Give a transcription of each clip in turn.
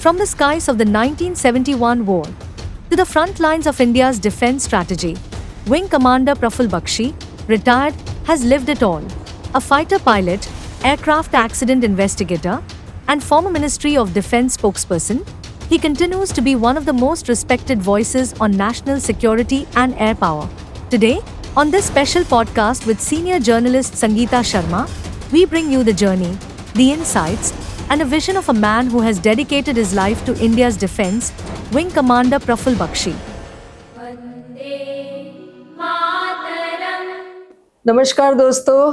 From the skies of the 1971 war to the front lines of India's defense strategy, Wing Commander Praful Bakshi, retired, has lived it all. A fighter pilot, aircraft accident investigator, and former Ministry of Defense spokesperson, he continues to be one of the most respected voices on national security and air power. Today, on this special podcast with senior journalist Sangeeta Sharma, we bring you the journey, the insights, and a vision of a man who has dedicated his life to India's defense, Wing Commander Praful Bakshi. नमस्कार दोस्तों,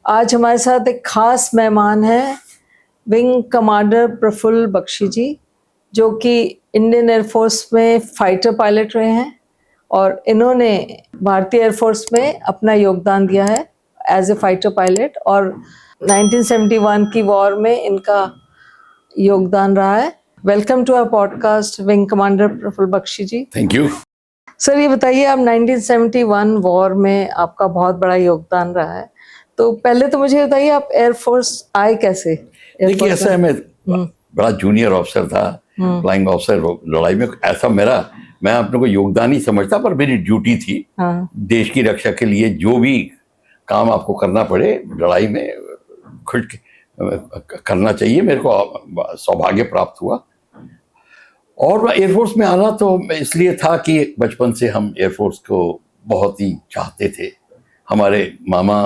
आज हमारे साथ एक खास मेहमान है wing commander Praful Bakshi जी, जो कि इंडियन एयरफोर्स में फाइटर पायलट रहे हैं और इन्होंने भारतीय एयरफोर्स में अपना योगदान दिया है एज ए फाइटर पायलट और 1971 की वॉर में इनका योगदान रहा है। Welcome to our podcast wing commander Praful Bakshi ji. Thank you sir, ये बताइए, आप 1971 वॉर में आपका बहुत बड़ा योगदान रहा है, तो पहले तो मुझे बताइए आप एयरफोर्स आए कैसे? देखिए, ऐसा है, मैं बड़ा जूनियर ऑफिसर था, फ्लाइंग ऑफिसर लड़ाई में। ऐसा मैं अपने को योगदान ही समझता, पर मेरी ड्यूटी थी। देश की रक्षा के लिए जो भी काम आपको करना पड़े लड़ाई में खुद करना चाहिए। मेरे को सौभाग्य प्राप्त हुआ और एयरफोर्स में आना तो इसलिए था कि बचपन से हम एयरफोर्स को बहुत ही चाहते थे। हमारे मामा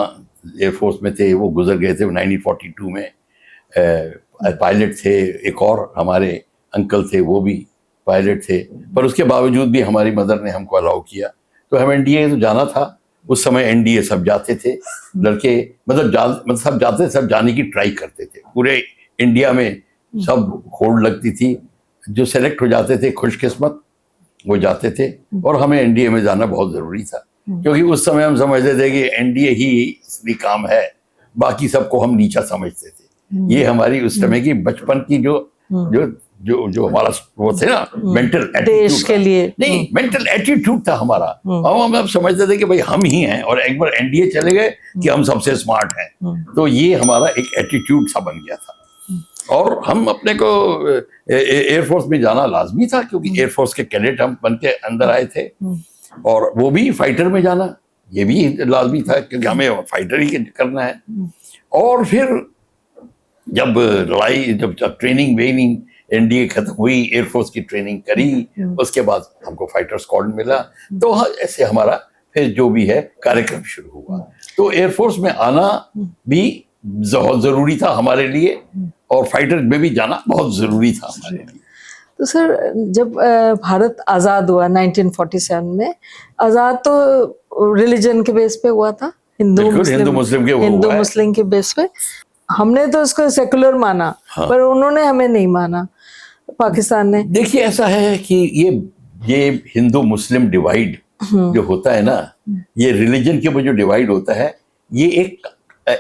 एयरफोर्स में थे, वो गुजर गए थे 1942 में, पायलट थे। एक और हमारे अंकल थे, वो भी पायलट थे, पर उसके बावजूद भी हमारी मदर ने हमको अलाउ किया। तो हम एनडीए तो जाना था। उस समय एनडीए सब जाते थे लड़के, मतलब सब जाते, सब जाने की ट्राई करते थे। पूरे इंडिया में सब होड़ लगती थी। जो सेलेक्ट हो जाते थे खुशकिस्मत वो जाते थे, और हमें एनडीए में जाना बहुत जरूरी था, क्योंकि उस समय हम समझते थे कि एनडीए ही असली काम है, बाकी सबको हम नीचा समझते थे। ये हमारी उस समय की बचपन की जो जो जो जो हमारा वो थे ना, मेंटल देश के लिए नहीं, मेंटल एटीट्यूड था हमारा। हम समझते थे कि भाई हम ही हैं, और एक बार एनडीए चले गए कि हम सबसे स्मार्ट हैं। तो ये हमारा एक एटीट्यूड सा बन गया था, और हम अपने को एयरफोर्स में जाना लाजमी था, क्योंकि एयरफोर्स के कैडेट हम बन के अंदर आए थे, और वो भी फाइटर में जाना ये भी लाजमी था, क्योंकि हमें फाइटर ही करना है। और फिर जब लड़ाई, जब ट्रेनिंग वेनिंग एनडीए खत्म हुई, एयरफोर्स की ट्रेनिंग करी, उसके बाद हमको फाइटर स्क्वाड मिला। तो ऐसे हमारा फिर जो भी है कार्यक्रम शुरू हुआ। तो एयरफोर्स में आना भी बहुत जरूरी था हमारे लिए, और फाइटर में भी जाना बहुत जरूरी था हमारे लिए। तो सर, जब भारत आज़ाद हुआ 1947 में, आज़ाद तो रिलीजन के बेस पे हुआ था, हिंदू मुस्लिम के बेस पे। हमने तो उसको सेकुलर माना, पर उन्होंने हमें नहीं माना, पाकिस्तान ने। देखिए, ऐसा है कि ये हिंदू मुस्लिम डिवाइड जो होता है ना, ये रिलीजन के ऊपर जो डिवाइड होता है, ये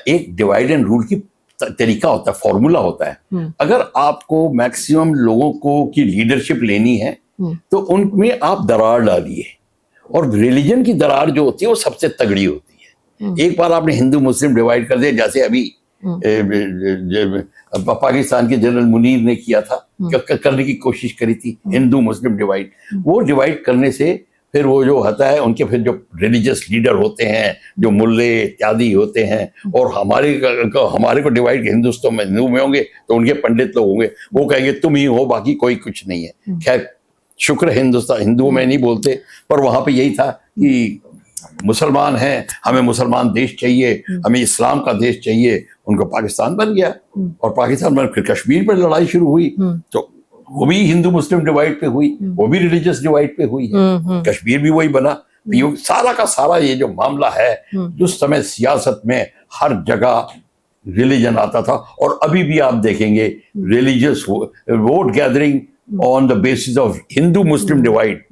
एक डिवाइड एंड रूल की तरीका होता है, फॉर्मूला होता है। अगर आपको मैक्सिमम लोगों को की लीडरशिप लेनी है तो उनमें आप दरार डालिए, और रिलीजन की दरार जो होती है वो सबसे तगड़ी होती है। एक बार आपने हिंदू मुस्लिम डिवाइड कर दिया, जैसे अभी पाकिस्तान के जनरल मुनीर ने किया था, करने की कोशिश करी थी हिंदू मुस्लिम डिवाइड। वो डिवाइड करने से फिर वो जो होता है, उनके फिर जो रिलीजियस लीडर होते हैं, जो मुल्ले इत्यादि होते हैं, और हमारे को डिवाइड हिंदुस्तान में हिंदू में होंगे तो उनके पंडित लोग होंगे, वो कहेंगे तुम ही हो, बाकी कोई कुछ नहीं है। खैर, शुक्र हिंदुस्तान, हिंदुओं में नहीं बोलते, पर वहां पे यही था कि मुसलमान हैं, हमें मुसलमान देश चाहिए, हमें इस्लाम का देश चाहिए। उनको पाकिस्तान बन गया, और पाकिस्तान में फिर कश्मीर पर लड़ाई शुरू हुई, तो वो भी हिंदू मुस्लिम डिवाइड पे हुई, वो भी रिलीजियस डिवाइड पे हुई है। कश्मीर भी वही बना। सारा का सारा ये जो मामला है, उस समय सियासत में हर जगह रिलीजन आता था, और अभी भी आप देखेंगे religious vote gathering on the basis of Hindu Muslim divide.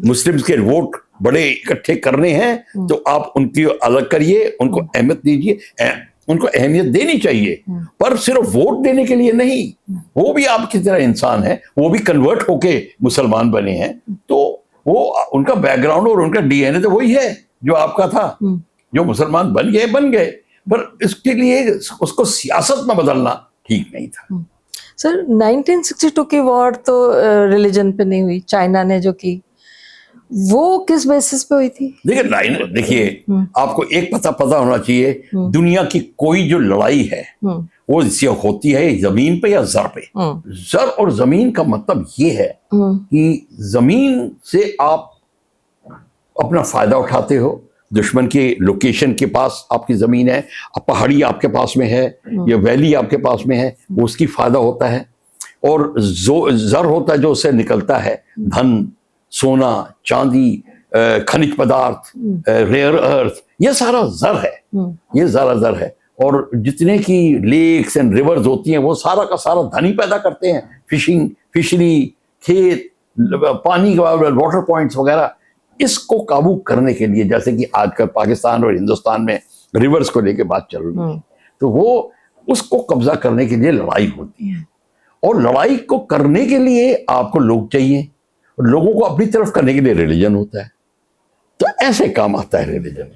Muslims के वोट बड़े इकट्ठे करने हैं, तो आप उनकी अलग करिए, उनको अहमियत दीजिए, उनको अहमियत देनी चाहिए, पर सिर्फ वोट देने के लिए नहीं। वो भी आपकी तरह इंसान है, वो भी कन्वर्ट होके मुसलमान बने हैं, तो वो उनका बैकग्राउंड और उनका डीएनए तो वही है जो आपका था। जो मुसलमान बन गए, पर इसके लिए उसको सियासत में बदलना ठीक नहीं था। सर 1962 की वॉर तो रिलीजन पे नहीं हुई, चाइना ने जो की, वो किस बेसिस पे हुई थी? देखिए आपको एक पता होना चाहिए, दुनिया की कोई जो लड़ाई है वो इससे होती है जमीन पे या जर पे। जर और जमीन का मतलब ये है कि जमीन से आप अपना फायदा उठाते हो, दुश्मन के लोकेशन के पास आपकी जमीन है, पहाड़ी आपके पास में है या वैली आपके पास में है, वो उसकी फायदा होता है। और जो जर होता है जो उससे निकलता है, धन, सोना, चांदी, खनिज पदार्थ, रेयर अर्थ, ये सारा जर है, ये सारा जर है। और जितने की लेक्स एंड रिवर्स होती हैं वो सारा का सारा धन ही पैदा करते हैं, फिशिंग, फिशरी, खेत, पानी का वाटर पॉइंट्स वगैरह। इसको काबू करने के लिए, जैसे कि आजकल पाकिस्तान और हिंदुस्तान में रिवर्स को लेके बात चल रही है, तो वो उसको कब्जा करने के लिए लड़ाई होती है। और लड़ाई को करने के लिए आपको लोग चाहिए, और लोगों को अपनी तरफ करने के लिए रिलीजन होता है। तो ऐसे काम आता है रिलीजन।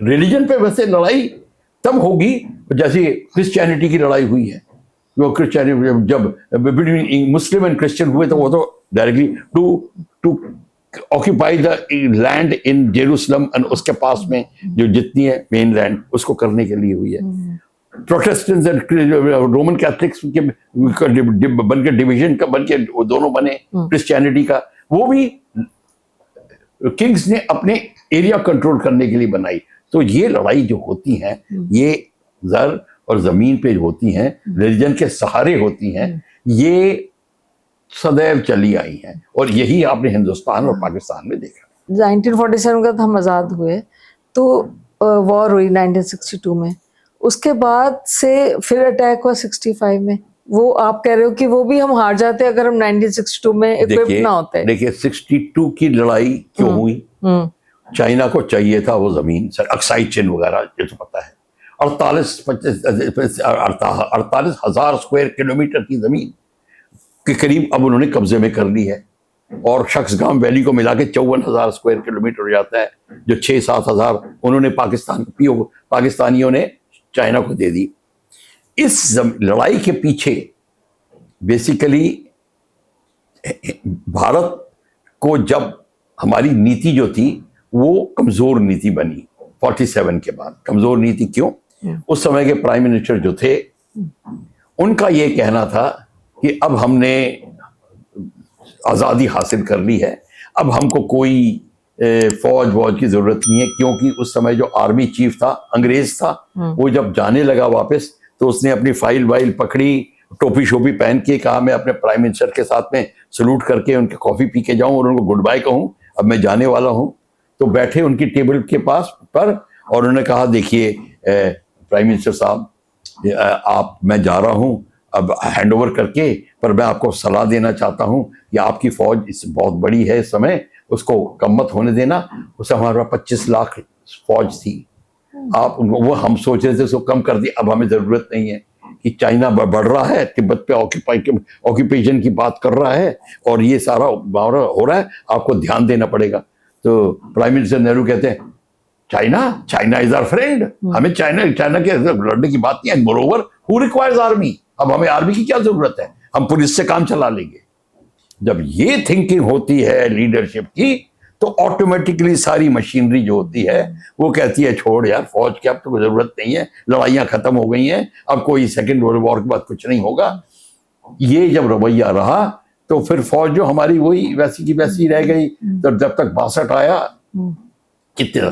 रिलीजन पे वैसे लड़ाई तब होगी जैसे क्रिश्चियनिटी की लड़ाई हुई है। वो क्रिश्चियनिटी जब बिटवीन मुस्लिम एंड क्रिश्चियन हुए तो वो तो directly to occupy the land in Jerusalem, और उसके पास में जो जितनी है मेन लैंड, उसको करने के लिए हुई है। प्रोटेस्टेंट्स एंड रोमन कैथलिक्स के बनके डिवीजन का बनके दोनों बने क्रिश्चियनिटी का, वो भी किंग्स ने अपने एरिया कंट्रोल करने के लिए बनाई। तो ये लड़ाई जो होती है ये जर और जमीन पे होती हैं, रिलीजन के सहारे होती हैं, ये सदैव चली आई हैं। और यही आपने हिंदुस्तान और पाकिस्तान में देखा। 1947 का हम आज़ाद हुए तो वॉर हुई 1962 में, उसके बाद से फिर अटैक हुआ 65 में। वो आप कह रहे हो कि वो भी हम हार जाते अगर हम 1962 में इक्विप ना होते। देखिए 62 की लड़ाई क्यों हुई? चाइना को चाहिए था वो जमीन, अक्साई चिन वगैरह, ये तो पता है। 48,000 स्क्वायर किलोमीटर की जमीन के करीब अब उन्होंने कब्जे में कर ली है। और शख्सगाम वैली को मिला के 54,000 स्क्वायर किलोमीटर हो जाता है, जो 6-7 हजार उन्होंने पाकिस्तानियों ने चाइना को दे दी। इस लड़ाई के पीछे बेसिकली भारत को, जब हमारी नीति जो थी वो कमजोर नीति बनी 47 के बाद। कमजोर नीति क्यों? उस समय के प्राइम मिनिस्टर जो थे उनका ये कहना था कि अब हमने आज़ादी हासिल कर ली है, अब हमको कोई फौज की जरूरत नहीं है। क्योंकि उस समय जो आर्मी चीफ था, अंग्रेज था, वो जब जाने लगा वापस तो उसने अपनी फाइल वाइल पकड़ी, टोपी शोपी पहन के कहा मैं अपने प्राइम मिनिस्टर के साथ में सलूट करके उनके कॉफी पी के जाऊं और उनको गुड बाय कहूं, अब मैं जाने वाला हूं। तो बैठे उनकी टेबल के पास पर और उन्होंने कहा देखिए प्राइम मिनिस्टर साहब, मैं जा रहा हूं अब हैंड ओवर करके, पर मैं आपको सलाह देना चाहता हूं कि आपकी फौज इस बहुत बड़ी है इस समय, उसको कम मत होने देना। उस हमारा 25 लाख फौज थी, आप उनको, वो हम सोच रहे थे उसको कम कर दी। अब हमें जरूरत नहीं है कि चाइना बढ़ रहा है, तिब्बत पे ऑक्यूपेशन की बात कर रहा है और ये सारा हो रहा है, आपको ध्यान देना पड़ेगा। तो प्राइम मिनिस्टर नेहरू कहते हैं चाइना इज आवर फ्रेंड, हमें चाइना के लड़ने की बात नहीं है। मोरोवर हु रिक्वायर्स आर्मी, अब हमें आर्मी की क्या जरूरत है, हम पुलिस से काम चला लेंगे। जब ये थिंकिंग होती है लीडरशिप की तो ऑटोमेटिकली सारी मशीनरी जो होती है वो कहती है छोड़ यार फौज की अब तो कोई जरूरत नहीं है, लड़ाइयां खत्म हो गई हैं, अब कोई सेकेंड वर्ल्ड वॉर के बाद कुछ नहीं होगा। ये जब रवैया रहा तो फिर फौज जो हमारी वही वैसी की वैसी रह गई। तो जब तक 62 आया, कितने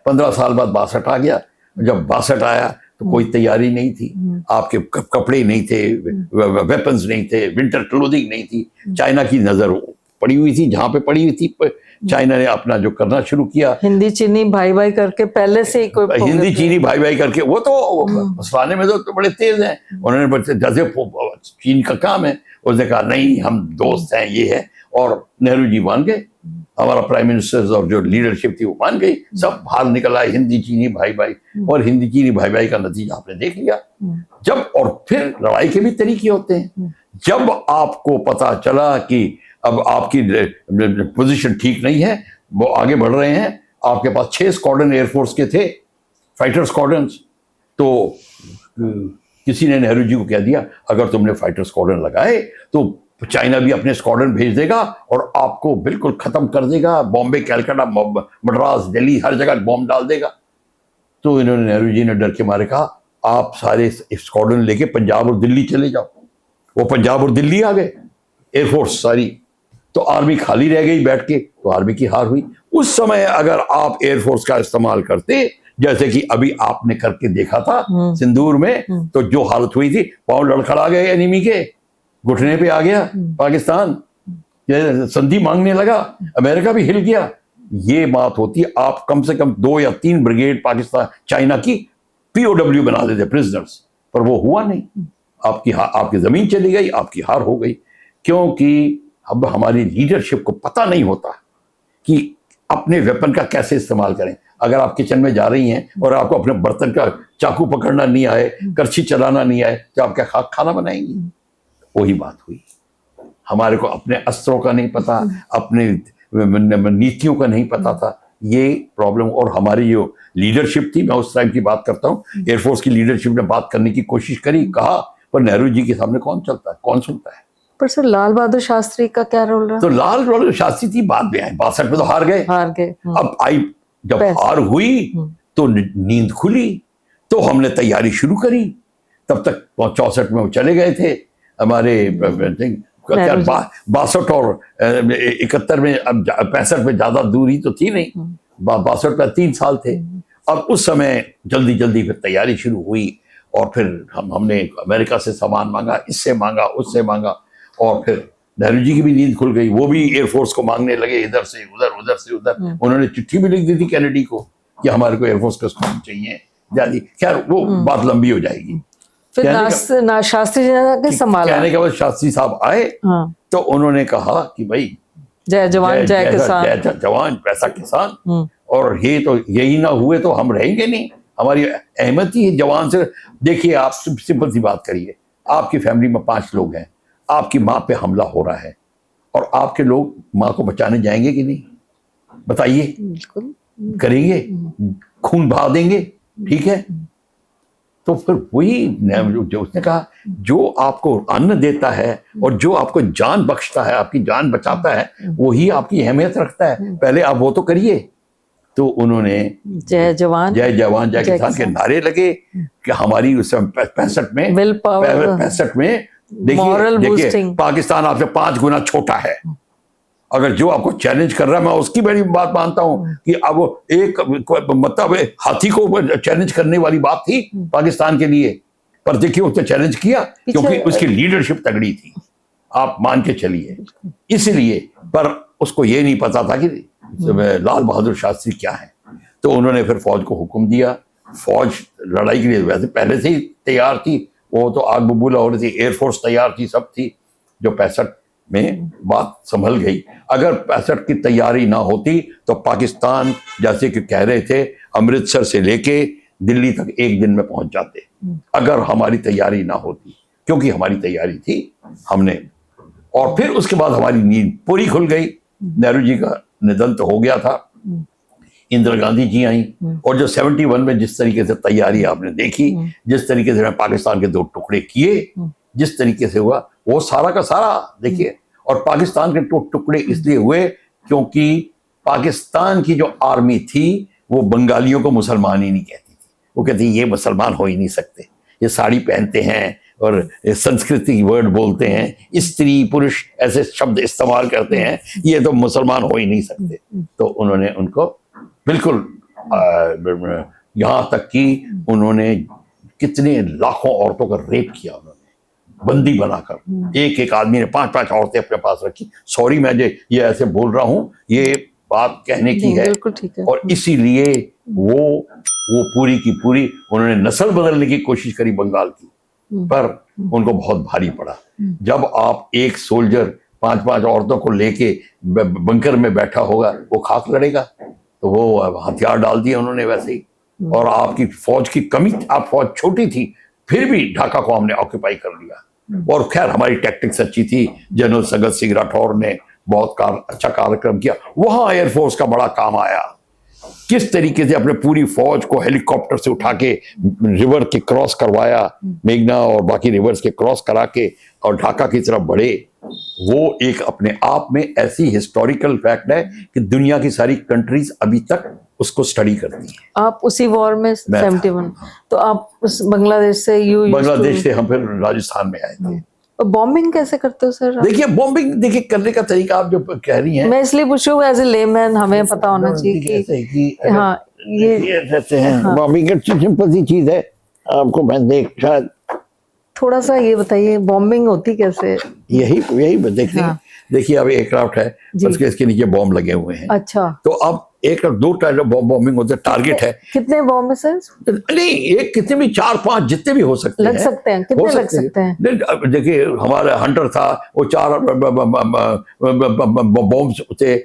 15 साल बाद 62 आ गया। जब 62 आया तो कोई तैयारी नहीं थी, आपके कपड़े नहीं थे, वेपन्स नहीं थे, विंटर क्लोथिंग नहीं थी। चाइना की नजर पड़ी हुई थी, जहां पे पड़ी हुई थी चाइना ने अपना जो करना शुरू किया, हिंदी चीनी भाई भाई करके पहले से ही हिंदी चीनी भाई करके, वो तो फंसाने में तो बड़े तेज हैं। उन्होंने जैसे चीन का काम है, उसने कहा नहीं हम दोस्त हैं, ये है। और नेहरू जी मान गए, हमारा प्राइम मिनिस्टर और जो लीडरशिप थी वो मान गई, सब बाहर निकल आए हिंदी चीनी भाई। और हिंदी चीनी भाई का नतीजा आपने देख लिया। जब और फिर लड़ाई के भी तरीके होते हैं। जब आपको पता चला कि अब आपकी पोजीशन ठीक नहीं है, वो आगे बढ़ रहे हैं, आपके पास 6 स्क्वाड्रन एयरफोर्स के थे, फाइटर स्क्वाड्रन्स, तो किसी ने नेहरू जी को कह दिया अगर तुमने फाइटर स्क्वाड्रन लगाए तो चाइना भी अपने स्क्वाड्रन भेज देगा और आपको बिल्कुल खत्म कर देगा, बॉम्बे, कलकत्ता, मद्रास, दिल्ली, हर जगह बॉम्ब डाल देगा। तो इन्होंने, नेहरू जी ने डर के मारे कहा आप सारे स्क्वाड्रन लेके पंजाब और दिल्ली चले जाओ। वो पंजाब और दिल्ली आ गए, एयरफोर्स सारी, तो आर्मी खाली रह गई बैठ के, तो आर्मी की हार हुई। उस समय अगर आप एयरफोर्स का इस्तेमाल करते, जैसे कि अभी आपने करके देखा था सिंदूर में, तो जो हालत हुई थी, पांव लड़खड़ा गए एनिमी के, घुटने पे आ गया पाकिस्तान, संधि मांगने लगा, अमेरिका भी हिल गया। ये बात होती, आप कम से कम 2 या 3 ब्रिगेड पाकिस्तान, चाइना की POW बना देते, प्रिजनर्स, पर वो हुआ नहीं। आपकी जमीन चली गई, आपकी हार हो गई, क्योंकि अब हमारी लीडरशिप को पता नहीं होता कि अपने वेपन का कैसे इस्तेमाल करें। अगर आप किचन में जा रही हैं और आपको अपने बर्तन का चाकू पकड़ना नहीं आए, करछी चलाना नहीं आए, तो आप क्या खाना बनाएंगी? वही बात हुई, हमारे को अपने अस्त्रों का नहीं पता, अपने नीतियों का नहीं पता था, ये प्रॉब्लम। और हमारी जो लीडरशिप थी, मैं उस टाइम की बात करता हूँ, एयरफोर्स की लीडरशिप ने बात करने की कोशिश करी, कहा, पर नेहरू जी के सामने कौन चलता है, कौन सुनता है? पर सर लाल बहादुर शास्त्री का क्या रोल रहा? तो लाल बहादुर शास्त्री थी, बाद में आए, 62 में तो हार गए। अब आई, जब हार हुई तो नींद खुली, तो हमने तैयारी शुरू करी। तब तक 64 में वो चले गए थे हमारे, 62 और 71 में, अब 65 में ज्यादा दूरी तो थी नहीं, 62 में 3 साल थे। अब उस समय जल्दी जल्दी फिर तैयारी शुरू हुई, और फिर हमने अमेरिका से सामान मांगा, इससे मांगा, उससे मांगा, और फिर नेहरू जी की भी नींद खुल गई, वो भी एयरफोर्स को मांगने लगे, इधर से उधर, उधर से उधर। उन्होंने चिट्ठी भी लिख दी थी कैनेडी को कि हमारे को एयरफोर्स का स्क्वाड्रन चाहिए जाती। खैर वो बात लंबी हो जाएगी। फिर शास्त्री जी ने संभाला। कहने के बाद शास्त्री साहब आए, तो उन्होंने कहा कि भाई जय जवान जय किसान, जय जवान पैसा किसान, और ये तो यही ना हुए तो हम रहेंगे नहीं। हमारी अहमत ही जवान से। देखिए, आप सिंपल सी बात करिए, आपकी फैमिली में 5 लोग हैं, आपकी माँ पे हमला हो रहा है, और आपके लोग माँ को बचाने जाएंगे कि नहीं? बताइए, करेंगे? खून बहा देंगे, ठीक है? तो फिर वही जो उसने कहा, जो आपको अन्न देता है और जो आपको जान बख्शता है, आपकी जान बचाता है, वही आपकी अहमियत रखता है, पहले आप वो तो करिए। तो उन्होंने जय जवान जय किसान के नारे लगे कि हमारी उस 65 में, विल पावर, 65 में देखिए पाकिस्तान आपसे 5 गुना छोटा है। अगर जो आपको चैलेंज कर रहा है, मैं उसकी बड़ी बात मानता हूं कि अब एक मतलब हाथी को चैलेंज करने वाली बात थी पाकिस्तान के लिए, पर देखिए उसने चैलेंज किया क्योंकि उसकी लीडरशिप तगड़ी थी, आप मान के चलिए। इसलिए, पर उसको ये नहीं पता था कि लाल बहादुर शास्त्री क्या है। तो उन्होंने फिर फौज को हुक्म दिया। फौज लड़ाई के लिए वैसे पहले से ही तैयार थी, वो तो आग बबूला हो रही थी, एयरफोर्स तैयार थी, सब थी। जो 65 में बात संभल गई। अगर 65 की तैयारी ना होती तो पाकिस्तान, जैसे कि कह रहे थे, अमृतसर से लेके दिल्ली तक एक दिन में पहुंच जाते, अगर हमारी तैयारी ना होती। क्योंकि हमारी तैयारी थी, हमने, और फिर उसके बाद हमारी नींद पूरी खुल गई। नेहरू जी का निधन तो हो गया था, इंदिरा गांधी जी आई, और जो 71 में जिस तरीके से तैयारी आपने देखी, जिस तरीके से पाकिस्तान के 2 टुकड़े किए, जिस तरीके से हुआ, वो सारा का सारा देखिए। और पाकिस्तान के 2 टुकड़े इसलिए हुए क्योंकि पाकिस्तान की जो आर्मी थी वो बंगालियों को मुसलमान ही नहीं कहती थी। वो कहती ये मुसलमान हो ही नहीं सकते, ये साड़ी पहनते हैं और संस्कृति वर्ड बोलते हैं, स्त्री पुरुष ऐसे शब्द इस्तेमाल करते हैं, ये तो मुसलमान हो ही नहीं सकते। तो उन्होंने उनको बिल्कुल यहाँ तक कि उन्होंने कितने लाखों औरतों का रेप किया, उन्होंने बंदी बनाकर। एक आदमी ने 5-5 औरतें अपने पास रखी। सॉरी, मैं ये ऐसे बोल रहा हूँ, ये बात कहने की है, और इसीलिए वो पूरी की पूरी उन्होंने नस्ल बदलने की कोशिश करी बंगाल की, पर उनको बहुत भारी पड़ा। जब आप एक सोल्जर 5-5 औरतों को लेके बंकर में बैठा होगा, वो खाक लड़ेगा, तो वो हथियार डाल दिए उन्होंने वैसे ही। और आपकी फौज की कमी, आप फौज छोटी थी, फिर भी ढाका को हमने ऑक्यूपाई कर लिया। और खैर हमारी टैक्टिक्स अच्छी थी, जनरल सगत सिंह राठौर ने बहुत अच्छा कार्यक्रम किया, वहां एयरफोर्स का बड़ा काम आया। किस तरीके से अपने पूरी फौज को हेलीकॉप्टर से उठा के रिवर के क्रॉस करवाया, मेघना और बाकी रिवर्स के क्रॉस करा के और ढाका की तरफ बढ़े, वो एक अपने आप में ऐसी हिस्टोरिकल फैक्ट है कि दुनिया की सारी कंट्रीज अभी तक उसको स्टडी करती है। आप उसी वॉर में 71, तो आप उस बांग्लादेश से बांग्लादेश से हम फिर राजस्थान में आए थे। बॉम्बिंग कैसे करते हो सर? देखिए बॉम्बिंग देखिए करने का तरीका आप जो कह रही हैं, मैं इसलिए पूछ रही हूँ, एज ए लेमैन हमें पता होना चाहिए कि हाँ ये कहते हैं बॉम्बिंग सिंपल सी चीज है, आपको मैं देख शायद थोड़ा सा ये बताइए बॉम्बिंग होती कैसे? यही देखिए, हाँ। देखिए अब एयरक्राफ्ट है, उसके इसके नीचे बॉम्ब लगे हुए हैं। अच्छा, तो अब एक दो टाइप बॉम्बिंग होता है, टारगेट है। कितने बॉम्ब है सर? नहीं, एक कितने भी 4-5 जितने भी हो सकते लग हैं, सकते हैं, कितने लग सकते हैं? नहीं, देखिए हमारा हंटर था, वो 4 बॉम्ब थे,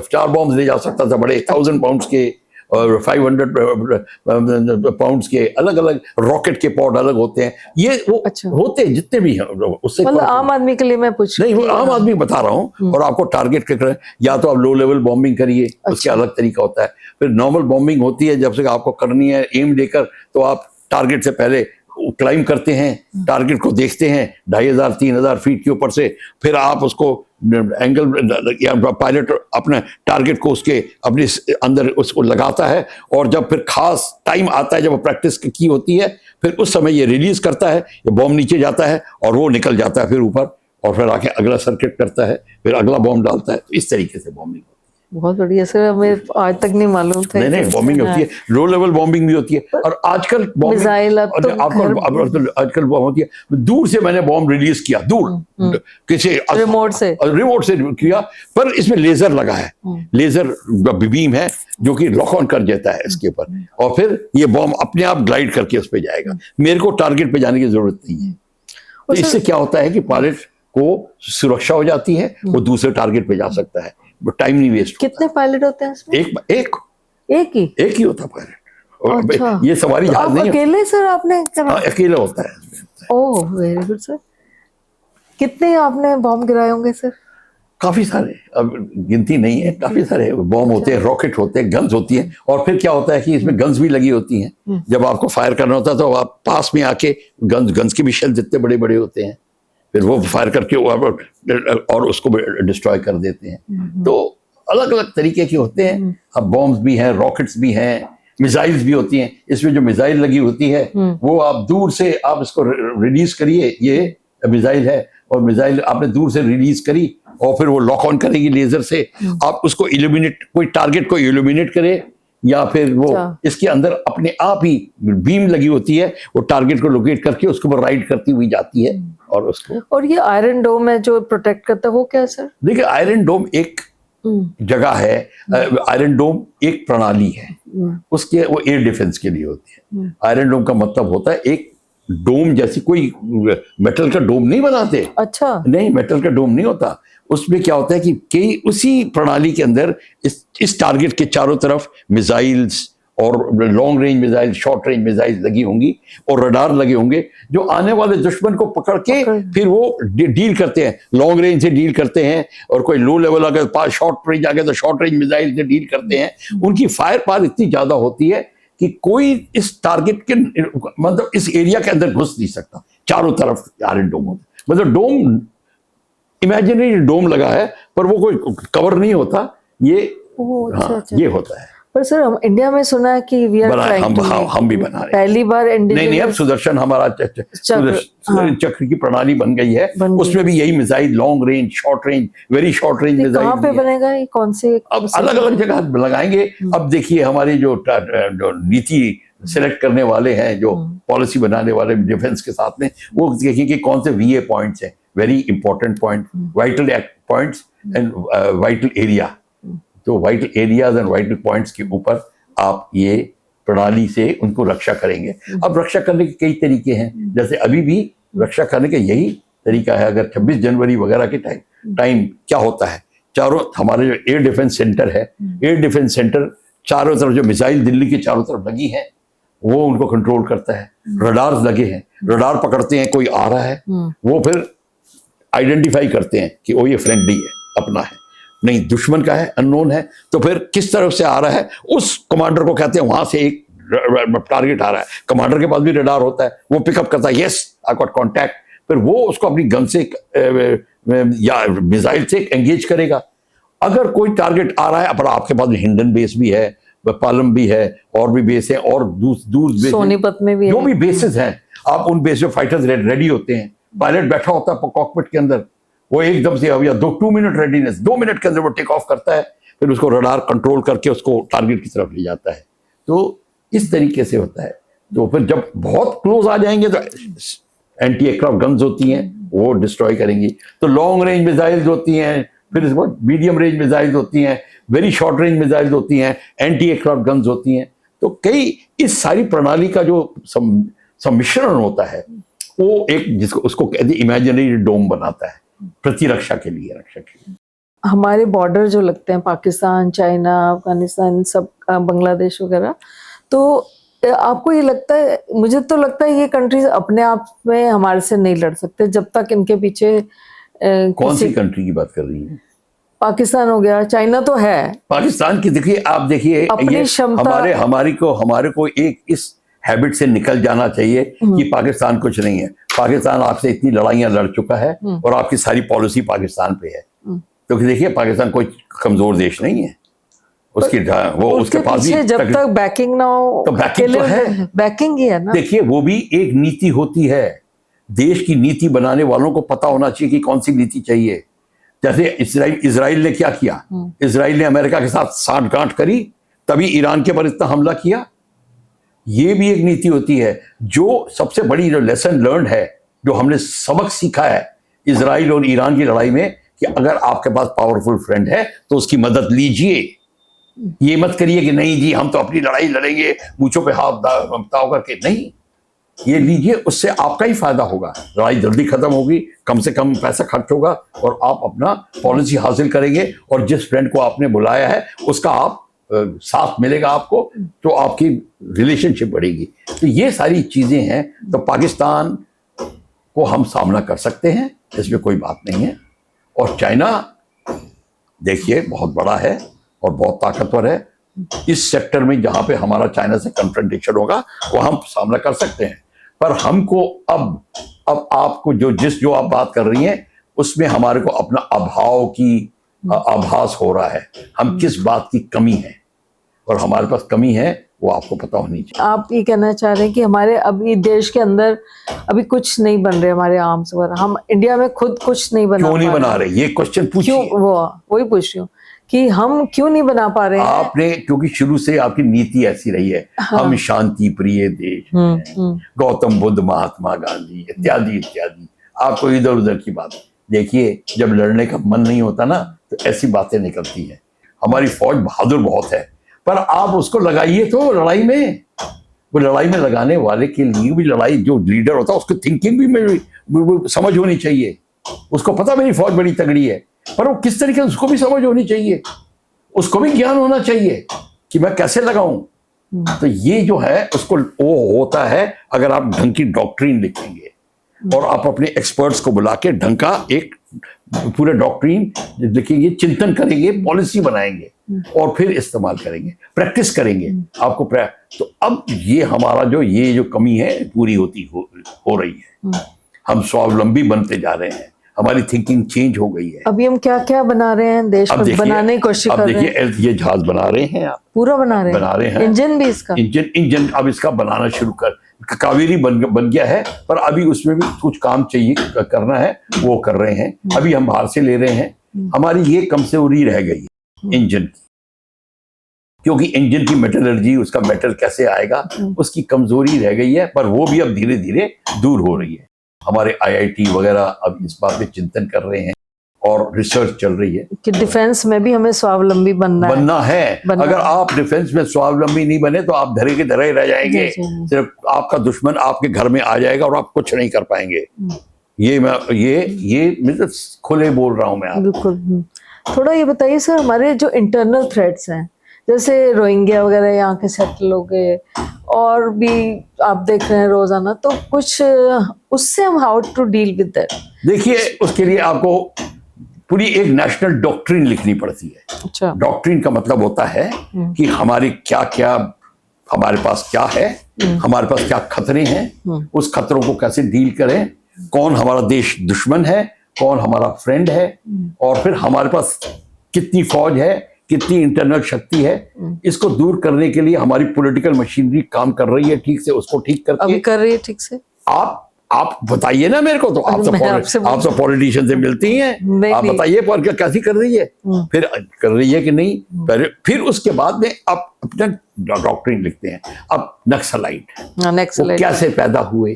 4 बॉम्ब ले जा सकता था, बड़े 1000 पाउंड्स के और 500 पाउंड्स के, अलग अलग रॉकेट के पॉड अलग होते हैं, ये वो अच्छा। होते हैं जितने भी हैं, उससे मतलब आम आदमी के लिए मैं पूछ नहीं, वो आम आदमी बता रहा हूँ। और आपको टारगेट के करें, या तो आप लो लेवल बॉम्बिंग करिए, उसके अलग तरीका होता है। फिर नॉर्मल बॉम्बिंग होती है, जब से आपको करनी है एम देकर, तो आप टारगेट से पहले क्लाइम करते हैं, टारगेट को देखते हैं 2500-3000 फीट के ऊपर से, फिर आप उसको एंगल या पायलट अपने टारगेट को उसके अपने अंदर उसको लगाता है, और जब फिर खास टाइम आता है जब प्रैक्टिस की होती है, फिर उस समय ये रिलीज करता है, ये बॉम्ब नीचे जाता है और वो निकल जाता है फिर ऊपर, और फिर आके अगला सर्किट करता है, फिर अगला बॉम्ब डालता है। तो इस तरीके से बॉम्बिंग। बहुत बढ़िया सर, हमें आज तक नहीं मालूम था। नहीं, बॉम्बिंग होती है, लो लेवल बॉम्बिंग भी होती है, और आजकल मिसाइल आजकल बॉम्ब होती है, दूर से मैंने बॉम्ब रिलीज किया, दूर किसी रिमोट से किया, पर इसमें लेजर लगा है, लेजर बीम है जो कि लॉक ऑन कर देता है इसके ऊपर, और फिर ये बॉम्ब अपने आप ग्लाइड करके उस पर जाएगा, मेरे को टारगेट पे जाने की जरूरत नहीं है। तो इससे क्या होता है कि पायलट को सुरक्षा हो जाती है, वो दूसरे टारगेट पे जा सकता है, टाइम नहीं वेस्ट। कितने पायलट होते हैं इसमें? एक ही होता पायलट। अच्छा। ये सवारी जहाज नहीं अकेले सर आपने करा? अकेला होता है। Oh very good sir. कितने आपने बॉम्ब गिराए होंगे सर? काफी सारे, अब गिनती नहीं है, काफी सारे बॉम्ब होते हैं, रॉकेट होते हैं, गन्स होती हैं, और फिर क्या होता है कि इसमें गन्स भी लगी होती हैं। जब आपको फायर करना होता है तो आप पास में आके गन्स के भी शेल जितने बड़े बड़े होते हैं, फिर वो फायर करके और उसको डिस्ट्रॉय कर देते हैं। तो अलग अलग तरीके के होते हैं। अब बॉम्ब्स भी हैं, रॉकेट्स भी हैं, मिसाइल्स भी होती हैं। इसमें जो मिसाइल लगी होती है वो आप दूर से आप इसको रिलीज करिए, ये मिसाइल है, और मिसाइल आपने दूर से रिलीज करी और फिर वो लॉक ऑन करेगी लेजर से, आप उसको इल्यूमिनेट, कोई टारगेट को इल्यूमिनेट करे, या फिर वो इसके अंदर अपने आप ही बीम लगी होती है, वो टारगेट को लोकेट करके उसके ऊपर राइड करती हुई जाती है और उसको। और ये आयरन डोम है जो प्रोटेक्ट करता है, वो क्या है सर? देखिए आयरन डोम एक जगह है, आयरन डोम एक प्रणाली है, उसके वो एयर डिफेंस के लिए होती है। आयरन डोम का मतलब होता है एक डोम जैसी, कोई मेटल का डोम नहीं बनाते। अच्छा। नहीं, मेटल का डोम नहीं होता। उसमें क्या होता है कि कई उसी प्रणाली के अंदर इस टारगेट के चारों तरफ मिसाइल्स और long range missile, short range missile लगी होंगी, और रडार लगे होंगे जो आने वाले दुश्मन को पकड़ के फिर वो डील करते हैं, लॉन्ग रेंज से डील करते हैं, और कोई लो लेवल अगर पास शॉर्ट रेंज आ गया तो शॉर्ट रेंज मिसाइल से डील करते हैं। उनकी फायर पावर इतनी ज्यादा होती है कि कोई इस टारगेट के मतलब इस एरिया के अंदर घुस नहीं सकता। चारों तरफ आयरन डोम होता है, मतलब डोम इमेजिनरी डोम लगा है, पर वो कोई कवर नहीं होता, ये अच्छा। ये होता है। पर सर हम इंडिया में सुना है कि वी आर ट्राइंग टू, हम भी बना रहे हैं। पहली बार इंडिया नहीं, अब सुदर्शन हमारा चक्र की प्रणाली बन गई है, उसमें भी यही missile long range, short range, very short range missile. कहाँ पे बनेगा ये, कौन से? अब अलग अलग जगह लगाएंगे। अब देखिए हमारी जो नीति सिलेक्ट करने वाले हैं, जो पॉलिसी बनाने वाले डिफेंस के साथ में, वो देखिए कि कौन से VA पॉइंट्स हैं, very important point, vital points and vital area. तो vital areas and vital points के ऊपर आप ये प्रणाली से उनको रक्षा करेंगे। अब रक्षा करने के कई तरीके हैं, जैसे अभी भी रक्षा करने का यही तरीका है। अगर 26 जनवरी वगैरह के टाइम क्या होता है, चारों हमारे जो एयर डिफेंस सेंटर है, एयर डिफेंस सेंटर चारों तरफ जो मिसाइल दिल्ली के चारों तरफ लगी है, वो उनको कंट्रोल करता है। रडार्स लगे हैं, रडार पकड़ते हैं कोई आ रहा है, वो फिर आइडेंटिफाई करते हैं कि वो ये फ्रेंडली है, अपना है, नहीं दुश्मन का है, अननोन है, तो फिर किस तरफ से आ रहा है उस कमांडर को कहते हैं वहां से एक टारगेट आ रहा है, कमांडर के पास भी रडार होता है, वो पिकअप करता है, यस आई गॉट कॉन्टैक्ट, फिर वो उसको अपनी गन से या मिसाइल से एंगेज करेगा। अगर कोई टारगेट आ रहा है, पर आपके पास हिंडन बेस भी है, पालम भी है, और भी बेस है, और दूर बेस सोनीपत में भी जो है। भी बेसिस हैं, आप उन बेस पे फाइटर्स रेडी होते हैं, पायलट बैठा होता है कॉकपिट के अंदर, वो एकदम से या 2 मिनट रेडीनेस, 2 मिनट के अंदर वो टेक ऑफ करता है, फिर उसको रडार कंट्रोल करके उसको टारगेट की तरफ ले जाता है। तो इस तरीके से होता है। तो फिर जब बहुत क्लोज आ जाएंगे तो एंटी एयरक्राफ्ट गन्स होती हैं, वो डिस्ट्रॉय करेंगी। तो लॉन्ग रेंज मिसाइल्स होती हैं, फिर इसके बाद मीडियम रेंज मिसाइल्स होती हैं, वेरी शॉर्ट रेंज मिसाइल्स होती हैं, एंटी एयरक्राफ्ट गन्स होती हैं। तो कई इस सारी प्रणाली का जो सम्मिश्रण होता है, वो एक जिसको उसको कहते हैं इमेजिनरी डोम बनाता है प्रतिरक्षा के लिए, रक्षा के लिए। हमारे बॉर्डर जो लगते हैं पाकिस्तान, चाइना, अफगानिस्तान, सब बांग्लादेश वगैरह, तो आपको ये लगता है, मुझे तो लगता है ये कंट्रीज अपने आप में हमारे से नहीं लड़ सकते जब तक इनके पीछे कौन सी कंट्री की बात कर रही है? पाकिस्तान हो गया, चाइना तो है। पाकिस्तान की देखिए, आप देखिए अपनी क्षमता, हमारे को एक इस हैबिट से निकल जाना चाहिए कि पाकिस्तान कुछ नहीं है। पाकिस्तान आपसे इतनी लड़ाइयां लड़ चुका है और आपकी सारी पॉलिसी पाकिस्तान पे है। तो देखिए पाकिस्तान कोई कमजोर देश नहीं है, उसकी वो उसके पास भी जब तक बैकिंग ना हो, तो बैकिंग तो है, बैकिंग ही है ना। देखिए वो भी एक नीति होती है, देश की नीति बनाने वालों को पता होना चाहिए कि कौन सी नीति चाहिए। जैसे इजराइल ने क्या किया, इजराइल ने अमेरिका के साथ साठगांठ करी, तभी ईरान के ऊपर इतना हमला किया। ये भी एक नीति होती है। जो सबसे बड़ी जो लेसन लर्न है, जो हमने सबक सीखा है इजराइल और ईरान की लड़ाई में, कि अगर आपके पास पावरफुल फ्रेंड है तो उसकी मदद लीजिए। ये मत करिए कि नहीं जी हम तो अपनी लड़ाई लड़ेंगे मूंछों पे हाथ ताव करके, नहीं, ये लीजिए, उससे आपका ही फायदा होगा, लड़ाई जल्दी खत्म होगी, कम से कम पैसा खर्च होगा और आप अपना पॉलिसी हासिल करेंगे, और जिस फ्रेंड को आपने बुलाया है उसका आप साथ मिलेगा आपको, तो आपकी रिलेशनशिप बढ़ेगी। तो ये सारी चीजें हैं। तो पाकिस्तान को हम सामना कर सकते हैं, इसमें कोई बात नहीं है। और चाइना देखिए बहुत बड़ा है और बहुत ताकतवर है। इस सेक्टर में जहां पे हमारा चाइना से कन्फ्रंटेशन होगा वो हम सामना कर सकते हैं। पर हमको अब आपको जो आप बात कर रही हैं उसमें हमारे को अपना अभाव की आभास हो रहा है, हम किस बात की कमी है और हमारे पास कमी है वो आपको पता होनी चाहिए। आप ये कहना चाह रहे हैं कि हमारे अभी देश के अंदर अभी कुछ नहीं बन रहे हमारे आर्म्स वगैरह, हम इंडिया में खुद कुछ नहीं बना, क्यों नहीं बना रहे, ये क्वेश्चन पूछिए। वही पूछ रही हूँ कि हम क्यों नहीं बना पा रहे हैं। आपने, क्योंकि शुरू से आपकी नीति ऐसी रही है, हाँ। हम शांति प्रिय देश हैं, गौतम बुद्ध, महात्मा गांधी इत्यादि इत्यादि। आपको इधर उधर की बात देखिए, जब लड़ने का मन नहीं होता ना तो ऐसी बातें निकलती हैं। हमारी फौज बहादुर बहुत है, पर आप उसको लगाइए तो लड़ाई में, वो लड़ाई में लगाने वाले के लिए भी, लड़ाई जो लीडर होता है उसकी थिंकिंग भी समझ होनी चाहिए। उसको पता मेरी फौज बड़ी तगड़ी है, पर वो किस तरीके से, उसको भी समझ होनी चाहिए, उसको भी ज्ञान होना चाहिए कि मैं कैसे लगाऊं। तो ये जो है उसको वो होता है अगर आप ढंग की डॉक्ट्रिन लिखेंगे और आप अपने एक्सपर्ट्स को बुला के ढंग का एक पूरे डॉक्ट्रिन लिखेंगे, चिंतन करेंगे, पॉलिसी बनाएंगे और फिर इस्तेमाल करेंगे, प्रैक्टिस करेंगे आपको। तो अब ये हमारा ये जो कमी है पूरी हो रही है। हम स्वावलंबी बनते जा रहे हैं, हमारी थिंकिंग चेंज हो गई है। अभी हम क्या क्या बना रहे हैं, देश को बनाने की कोशिश कर रहे हैं। देखिए ये जहाज बना रहे हैं, आप पूरा बना रहे हैं, इंजन भी इसका, इंजन अब इसका बनाना शुरू कर, कावेरी बन गया है, पर अभी उसमें भी कुछ काम चाहिए करना है, वो कर रहे हैं। अभी हम बाहर से ले रहे हैं। हमारी ये कमजोरी रह गई है इंजन की, क्योंकि इंजन की मेटलर्जी, उसका मेटल कैसे आएगा, उसकी कमजोरी रह गई है, पर वो भी अब धीरे धीरे दूर हो रही है। हमारे IIT वगैरह अब इस बात पे चिंतन कर रहे हैं और रिसर्च चल रही है कि डिफेंस में भी हमें स्वावलंबी बनना है। अगर आप डिफेंस में स्वावलंबी नहीं बने तो आप धरे के धरे रह जाएंगे, सिर्फ आपका दुश्मन आपके घर में आ जाएगा और आप कुछ नहीं कर पाएंगे। ये मैं खुले बोल रहा हूं मैं आपको। बिल्कुल। थोड़ा ये बताइए सर, हमारे जो इंटरनल थ्रेट्स हैं, जैसे रोहिंग्या वगैरह यहाँ के सेटल हो गए और भी आप देख रहे हैं रोजाना, तो कुछ उससे हम how to deal with that. देखिए उसके लिए आपको पूरी एक नेशनल डॉक्ट्रिन लिखनी पड़ती है। अच्छा। डॉक्ट्रिन का मतलब होता है कि हमारे क्या क्या, हमारे पास क्या है, हमारे पास क्या खतरे हैं, उस खतरों को कैसे डील करें, कौन हमारा देश दुश्मन है, कौन हमारा फ्रेंड है, और फिर हमारे पास कितनी फौज है, कितनी इंटरनल शक्ति है। इसको दूर करने के लिए हमारी पॉलिटिकल मशीनरी काम कर रही है ठीक से, उसको ठीक करके अभी कर रही है ठीक से। आप बताइए ना मेरे को, तो आप तो पॉलिटिशियन से मिलती हैं, आप बताइए पर कैसी कर रही है, फिर कर रही है कि नहीं, फिर उसके बाद में आप अपना डॉक्ट्रिन लिखते हैं। अब नक्सलाइट कैसे पैदा हुए,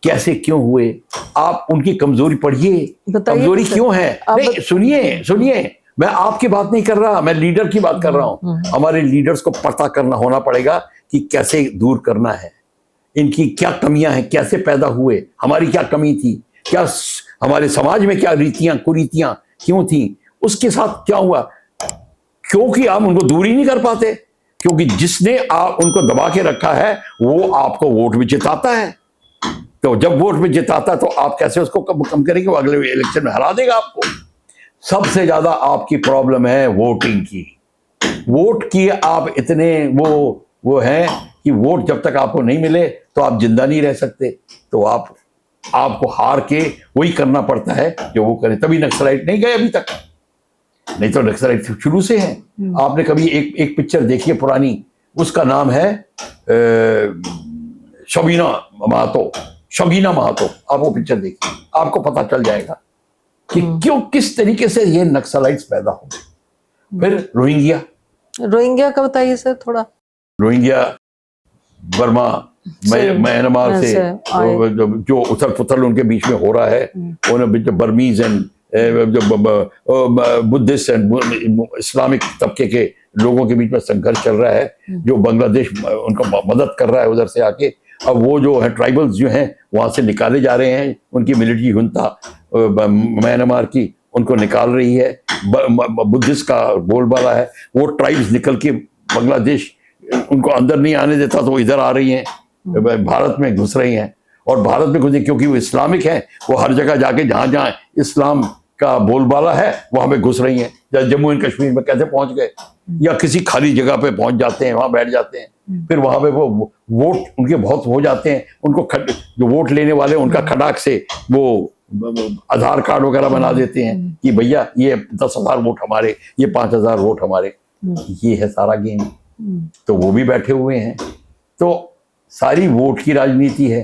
कैसे क्यों हुए, आप उनकी कमजोरी पढ़िए, कमजोरी क्यों है। नहीं, सुनिए, मैं आपकी बात नहीं कर रहा, मैं लीडर की बात कर रहा हूं। हमारे लीडर्स को पता करना होना पड़ेगा कि कैसे दूर करना है, इनकी क्या कमियां हैं, कैसे पैदा हुए, हमारी क्या कमी थी, क्या हमारे समाज में क्या रीतियां कुरीतियां क्यों थी, उसके साथ क्या हुआ। क्योंकि आप उनको दूर ही नहीं कर पाते, क्योंकि जिसने आप उनको दबा के रखा है वो आपको वोट में जिताता है। तो जब वोट में जिताता है तो आप कैसे उसको कम करेंगे, वो अगले इलेक्शन में हरा देगा आपको। सबसे ज्यादा आपकी प्रॉब्लम है वोटिंग की। वोट की आप इतने वो हैं कि वोट जब तक आपको नहीं मिले तो आप जिंदा नहीं रह सकते। तो आपको हार के वही करना पड़ता है जो वो करे, तभी नक्सलाइट नहीं गए अभी तक, नहीं तो नक्सलाइट शुरू से है। आपने कभी एक पिक्चर देखी है पुरानी, उसका नाम है शबीना महातो। आप वो पिक्चर देखिए, आपको पता चल जाएगा कि क्यों, किस तरीके से ये नक्सलाइट्स पैदा हो गए। फिर रोहिंग्या का बताइए सर थोड़ा। रोहिंग्या बर्मा म्यांमार से जो उथल पुथल उनके बीच में हो रहा है, उन्हें Burmese and Buddhist and Islamic तबके के लोगों के बीच में संघर्ष चल रहा है, जो बांग्लादेश उनको मदद कर रहा है उधर से आके। अब वो जो है ट्राइबल्स जो हैं वहां से निकाले जा रहे हैं, उनकी मिलिट्री हुंता म्यांमार की उनको निकाल रही है। बुद्धिस्ट का बोलबाला है, वो ट्राइब्स निकल के बांग्लादेश उनको अंदर नहीं आने देता तो इधर आ रही हैं, भारत में घुस रही हैं। और भारत में घुसे क्योंकि वो इस्लामिक है, वो हर जगह जाके जहां जहां इस्लाम का बोलबाला है वहां पे घुस रही हैं। जम्मू एंड कश्मीर में कैसे पहुंच गए, या किसी खाली जगह पे पहुंच जाते हैं, वहां बैठ जाते हैं, फिर वहां पे वो वोट उनके बहुत हो जाते हैं, उनको जो वोट लेने वाले उनका खटाक से वो आधार कार्ड वगैरह बना देते हैं कि भैया ये 10,000 वोट हमारे, ये 5,000 वोट हमारे। ये है सारा गेम। तो वो भी बैठे हुए हैं। तो सारी वोट की राजनीति है।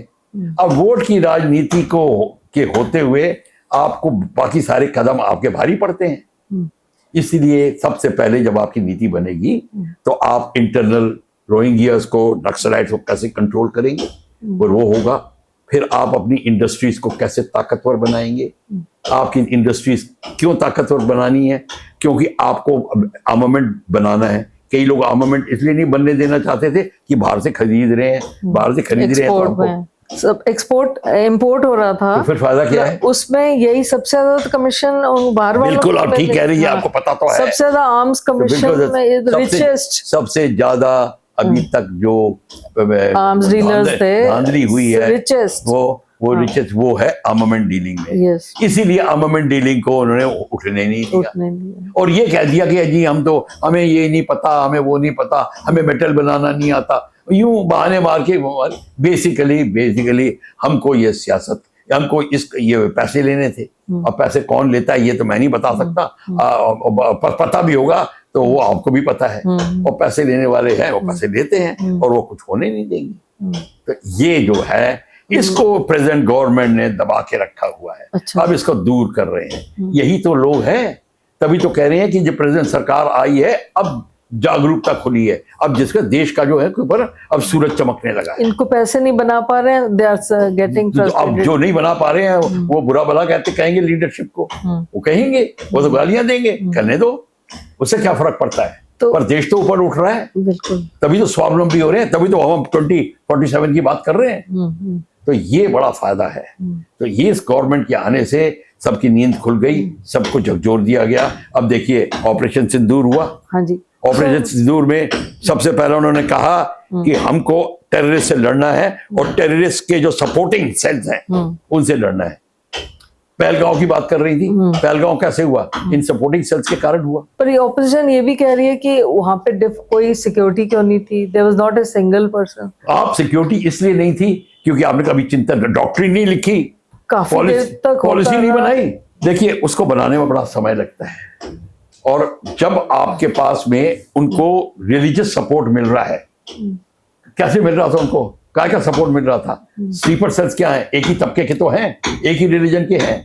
अब वोट की राजनीति के होते हुए आपको बाकी सारे कदम आपके भारी पड़ते हैं। इसलिए सबसे पहले जब आपकी नीति बनेगी तो आप इंटरनल रोहिंग्यास को, नक्सलाइट्स को कैसे कंट्रोल करेंगे, और वो होगा। फिर आप अपनी इंडस्ट्रीज को कैसे ताकतवर बनाएंगे। आपकी इंडस्ट्रीज क्यों ताकतवर बनानी है, क्योंकि आपको आर्मामेंट बनाना है। कई लोग आर्मामेंट इसलिए नहीं बनने देना चाहते थे कि बाहर से खरीद रहे हैं, तो सब एक्सपोर्ट इंपोर्ट हो रहा था। तो फिर फायदा क्या है उसमें? यही सबसे ज्यादा कमीशन बाहर वालों। बिल्कुल, आप ठीक कह रही है, आपको पता तो है। सबसे ज्यादा आर्म्स कमीशन में रिचेस्ट, सबसे ज्यादा अभी तक जो आर्म्स डीलर्स थे, धांधली हुई है, रिचेस्ट वो रिचेस्ट वो है आर्मामेंट डीलिंग में। इसीलिए आर्मामेंट डीलिंग को उन्होंने उठने नहीं दिया और ये कह दिया कि जी हमें ये नहीं पता, हमें वो नहीं पता, हमें मेटल बनाना नहीं आता। यूं बहाने मार के बेसिकली हमको ये सियासत, हमको ये पैसे लेने थे। अब पैसे कौन लेता है ये तो मैं नहीं बता सकता, पर पता भी होगा तो वो आपको भी पता है। और पैसे लेने वाले हैं, वो पैसे लेते हैं और वो कुछ होने नहीं देंगे। तो ये जो है, इसको प्रेजेंट गवर्नमेंट ने दबा के रखा हुआ है। अच्छा। अब इसको दूर कर रहे हैं। यही तो लोग हैं, तभी तो कह रहे हैं कि जो प्रेजेंट सरकार आई है अब जागरूकता खुली है, अब जिसका देश का जो है ऊपर अब सूरज चमकने लगा है। इनको पैसे नहीं बना पा रहे हैं, दे आर गेटिंग फ्रस्ट्रेटेड। अब जो नहीं बना पा रहे हैं वो बुरा भला कहेंगे लीडरशिप को, वो कहेंगे, वो तो गालियां देंगे, करने दो, उससे क्या फर्क पड़ता है। तो पर देश तो ऊपर उठ रहा है, बिल्कुल, तभी तो स्वावलंबी हो रहे हैं, तभी तो हम 2047 की बात कर रहे हैं। तो ये बड़ा फायदा है। तो ये इस गवर्नमेंट के आने से सबकी नींद खुल गई, सबको झकझोर दिया गया। अब देखिए ऑपरेशन सिंदूर हुआ। हाँ जी। ऑपरेशन सिंदूर में सबसे पहले उन्होंने कहा कि हमको टेररिस्ट से लड़ना है और टेररिस्ट के जो सपोर्टिंग सेल्स हैं उनसे लड़ना है। पहलगांव की बात कर रही थी, पहलगांव कैसे हुआ? इन सपोर्टिंग सेल्स के कारण हुआ। पर ये ऑपोजिशन ये भी कह रही है कि वहां पे कोई सिक्योरिटी क्यों नहीं थी? There was not a single person. आप सिक्योरिटी इसलिए नहीं थी क्योंकि आपने कभी चिंतन डॉक्ट्रिन नहीं लिखी, काफी देर तक पॉलिसी होता नहीं रहा। बनाई। देखिए उसको बनाने में बड़ा समय लगता है, और जब आपके पास में उनको रिलीजियस सपोर्ट मिल रहा है, कैसे मिल रहा था उनको? काय का सपोर्ट मिल रहा था? स्लीपर सेल्स क्या है? एक ही तबके के तो हैं, एक ही रिलीजन के हैं।